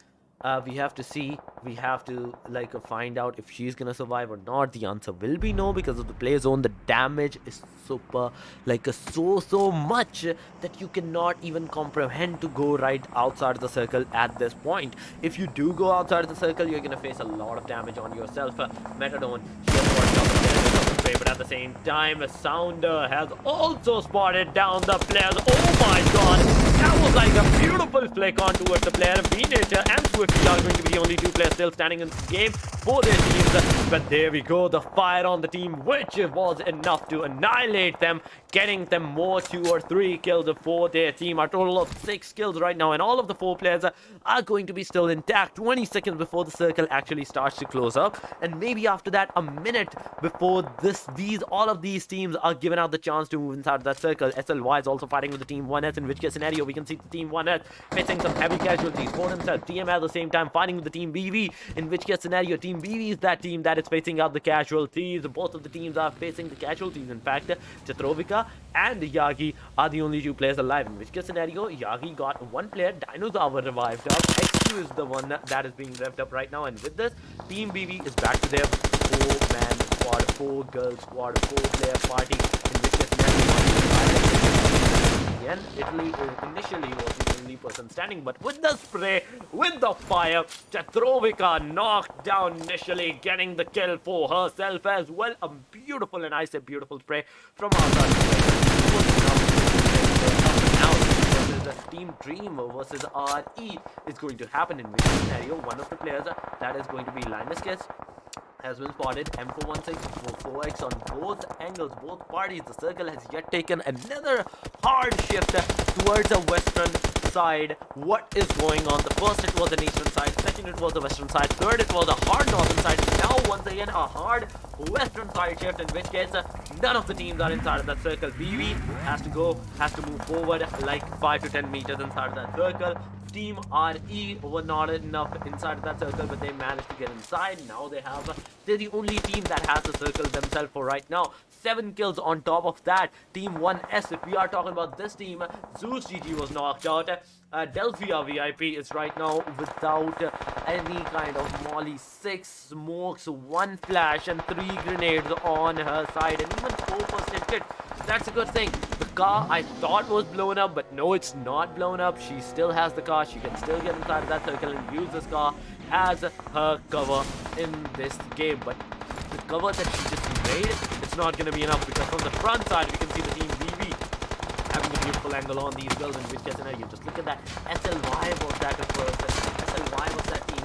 S2: we have to see, we have to like find out if she's gonna survive or not. The answer will be no, because of the play zone. The damage is super, like so much that you cannot even comprehend to go right outside the circle at this point. If you do go outside the circle, you're gonna face a lot of damage on yourself. Metadone, she has watched out the players, but at the same time, Sounder has also spotted down the players. Oh my god, that was like a beautiful flick on towards the player. V-Nature and Swifty are going to be the only 2 players still standing in this game for their teams. But there we go, the fire on the team, which was enough to annihilate them, getting them more 2 or 3 kills for their team. A total of 6 kills right now, and all of the 4 players are going to be still intact. 20 seconds before the circle actually starts to close up, and maybe after that, a minute before all of these teams are given out the chance to move inside that circle. SLY is also fighting with the Team 1S, in which case scenario we can see the Team 1S facing some heavy casualties for himself. TM at the same time fighting with the Team BV, in which case scenario Team BV is that team that is facing out the casualties. Both of the teams are facing the casualties. In fact, Chitrovika and Yagi are the only 2 players alive, in which case scenario Yagi got 1 player, Dinosaur revived up. XQ is the one that is being revved up right now, and with this, Team BV is back to their 4-man squad, 4-girl squad, 4-player party, in which case scenario Again, Italy initially was the only person standing, but with the spray, with the fire, Petrovika knocked down initially, getting the kill for herself as well. A beautiful, and I say beautiful spray from outside. Now versus Team Dream versus RE is going to happen in which scenario one of the players that is going to be Linus Kiss has been spotted. M416 4x on both angles, both parties. The circle has yet taken another hard shift towards the western side. What is going on? The first it was an eastern side, second it was the western side, third it was a hard northern side. Now once again a hard western side shift, in which case none of the teams are inside of that circle. BV has to move forward like 5 to 10 meters inside of that circle. Team RE were not enough inside of that circle, but they managed to get inside. Now they're the only team that has the circle themselves for right now. 7 kills on top of that. Team 1S, if we are talking about this team, Zeus GG was knocked out. Delphia VIP is right now without any kind of molly. 6 smokes, 1 flash, and 3 grenades on her side, and even 4 first aid kit. That's a good thing. The car I thought was blown up, but no, it's not blown up. She still has the car. She can still get inside of that circle and use this car as her cover in this game. But the cover that she just made, it's not going to be enough, because from the front side we can see the team BV having a beautiful angle on these girls, in which case you just look at that. SLY was that at first. SLY was that team,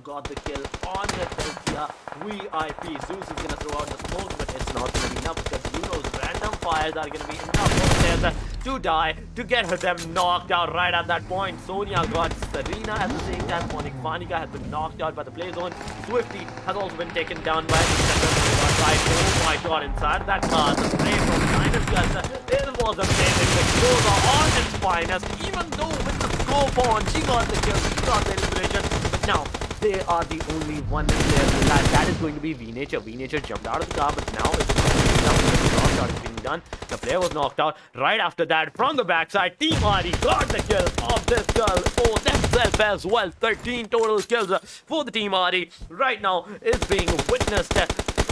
S2: got the kill on the Delphia VIP. Zeus is gonna throw out the smoke, but it's not gonna be enough, because random fires are gonna be enough for players to die, to get them knocked out right at that point. Sonia got Serena at the same time. Monica has been knocked out by the play zone. Swifty has also been taken down by the side. Oh my god, inside that car, the spray from Linus Gus, it was amazing. The goes on its finest, even though with the scope on, she got the kill, she got the liberation. But now they are the only one player alive. That is going to be V-Nature. V-Nature jumped out of the car, but now it's knocked out. It's being done. The player was knocked out. Right after that, from the backside, Team Hardy got the kill of this girl for themselves as well. 13 total kills for the Team Hardy. Right now is being witnessed.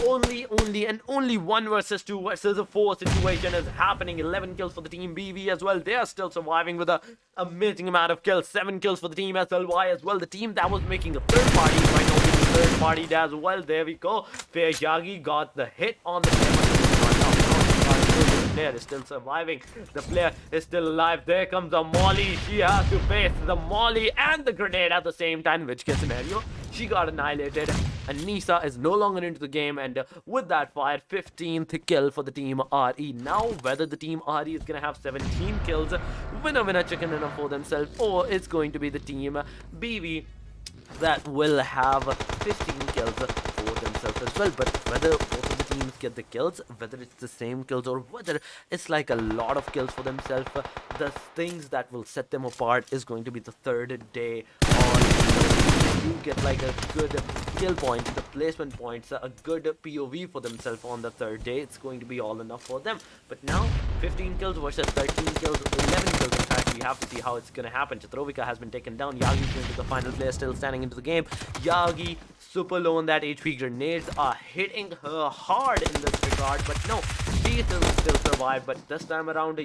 S2: Only 1 versus 2 versus 4 situation is happening. 11 kills for the team BV as well. They are still surviving with an amazing amount of kills. 7 kills for the team SLY as well. The team that was making a third party is right now being third partied as well. There we go. Fair Yagi got the hit on the player is still surviving. The player is still alive. There comes the molly. She has to face the molly and the grenade at the same time, which case scenario she got annihilated. And Nisa is no longer into the game, and with that fire, 15th kill for the team RE. Now whether the team RE is gonna have 17 kills, winner chicken dinner for themselves, or it's going to be the team BV that will have 15 kills for themselves as well. But whether both of the teams get the kills, whether it's the same kills, or whether it's like a lot of kills for themselves, the things that will set them apart is going to be the third day on. You get like a good kill point, the placement points, a good POV for themselves on the third day. It's going to be all enough for them. But now 15 kills versus 13 kills, 11 kills. In fact, we have to see how it's going to happen. Chatrovika has been taken down. Yagi is going to the final player, still standing into the game. Yagi super low on that HP. Grenades are hitting her hard in this regard, but no, she still survived. But this time around,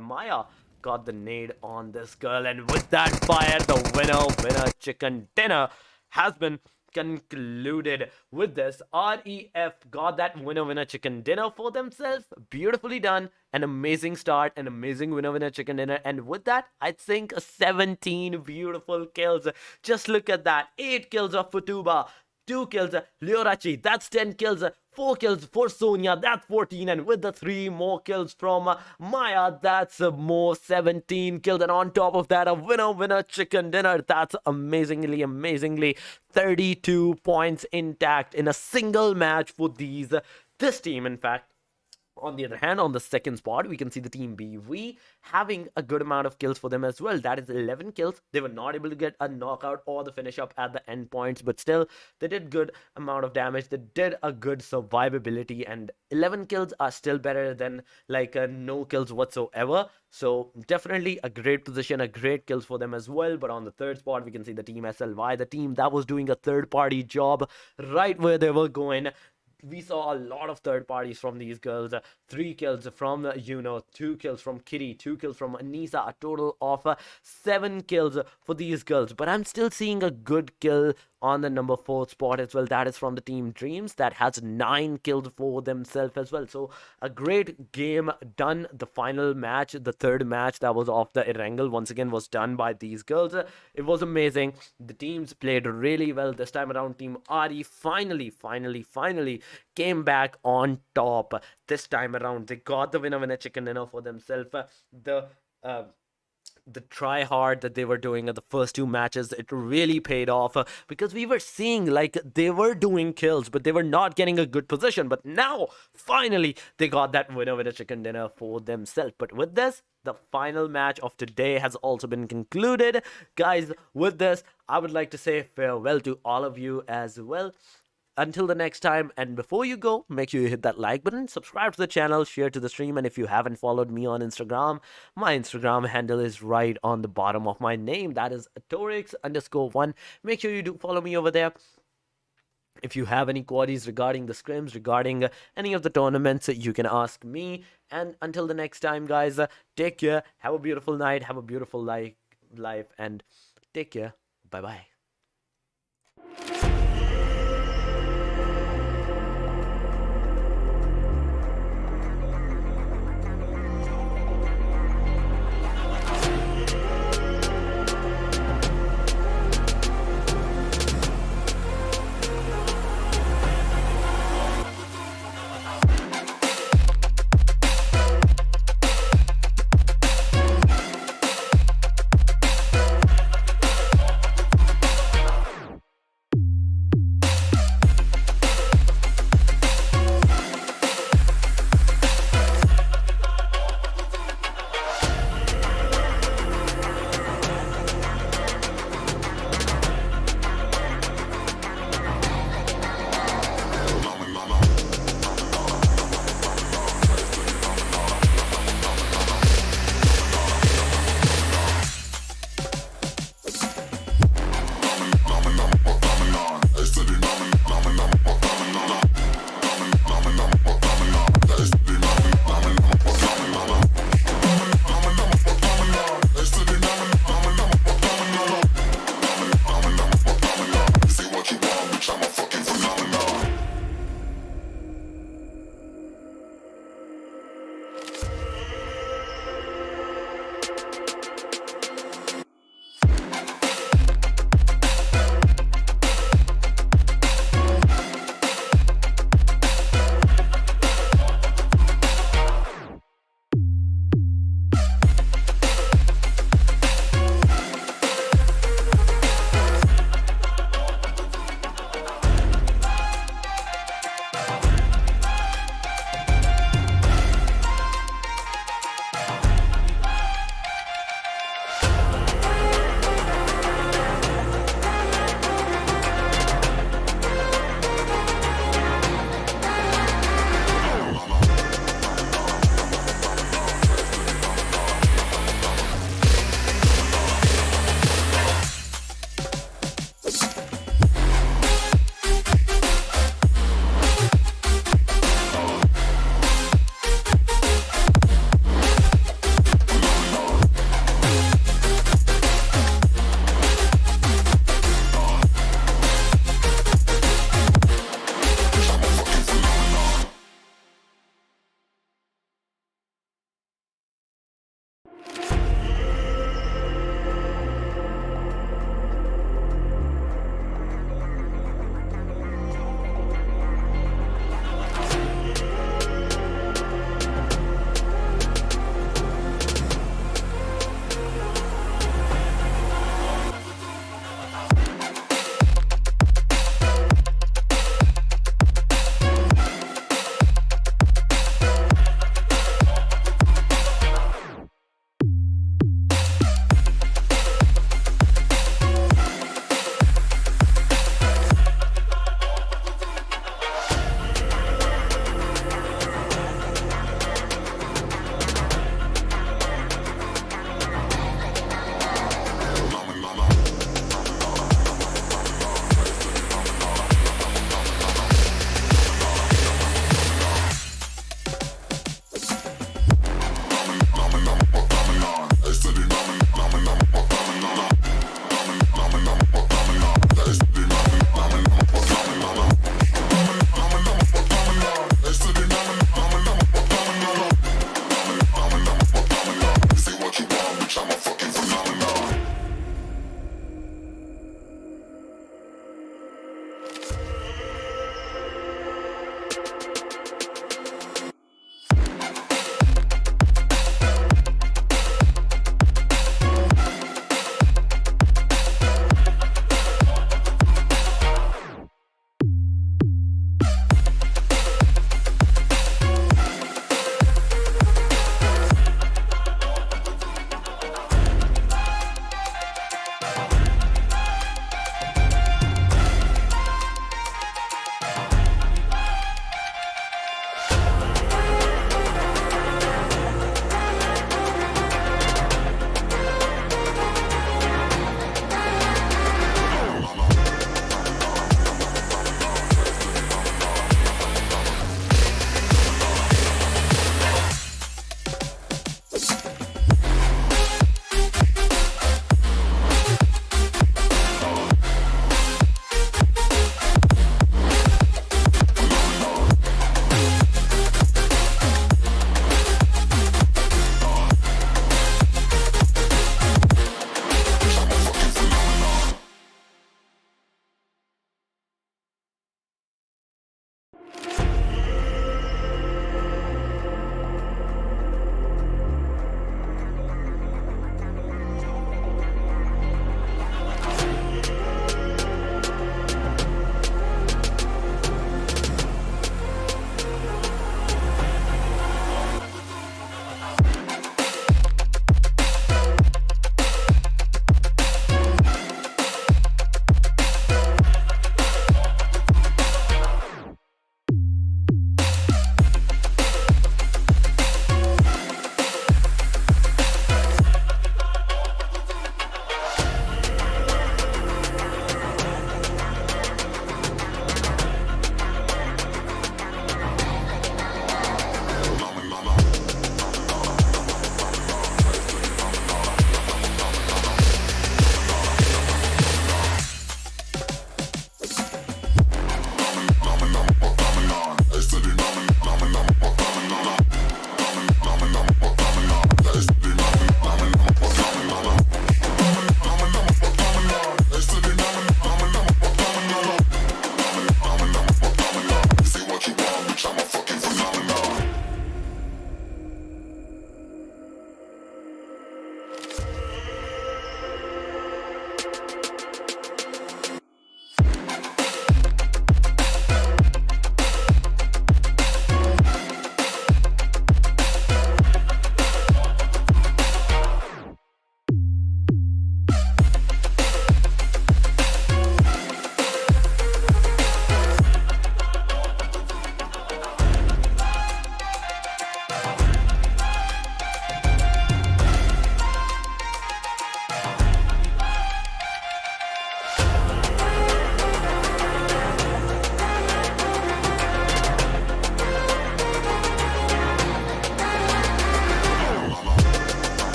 S2: Maya got the nade on this girl, and with that fire, the winner chicken dinner has been concluded. With this, REF got that winner chicken dinner for themselves. Beautifully done. An amazing start, an amazing winner chicken dinner, and with that, I think 17 beautiful kills. Just look at that. 8 kills of Futuba, 2 kills Liorachi, that's 10 kills. 4 kills for Sonia, that's 14, and with the 3 more kills from Maya, that's more 17 kills, and on top of that, a winner chicken dinner. That's amazingly 32 points intact in a single match for this team. In fact, on the other hand, on the second spot, we can see the team BV having a good amount of kills for them as well. That is 11 kills. They were not able to get a knockout or the finish up at the end points, but still, they did good amount of damage. They did a good survivability, and 11 kills are still better than like no kills whatsoever. So definitely a great position, a great kills for them as well. But on the third spot, we can see the team SLY, the team that was doing a third party job right where they were going. we saw a lot of third parties from these girls. 3 kills from Yuno, 2 kills from Kitty, 2 kills from Anisa, a total of 7 kills for these girls. But I'm still seeing a good kill on the number 4 spot as well. That is from the team Dreams, that has 9 kills for themselves as well. So a great game done. The final match, the third match that was off the Erangel, once again was done by these girls. It was amazing. The teams played really well this time around. Team Ari finally came back on top this time around. They got the winner chicken dinner for themselves. The try hard that they were doing at the first 2 matches, it really paid off, because we were seeing like they were doing kills but they were not getting a good position. But now finally they got that winner chicken dinner for themselves. But with this, the final match of today has also been concluded, guys. With this, I would like to say farewell to all of you as well. Until the next time, and before you go, make sure you hit that like button, subscribe to the channel, share to the stream, and if you haven't followed me on Instagram, my Instagram handle is right on the bottom of my name. That is Atorix_1. Make sure you do follow me over there. If you have any queries regarding the scrims, regarding any of the tournaments, you can ask me. And until the next time, guys, take care, have a beautiful night, have a beautiful life, and take care. Bye-bye.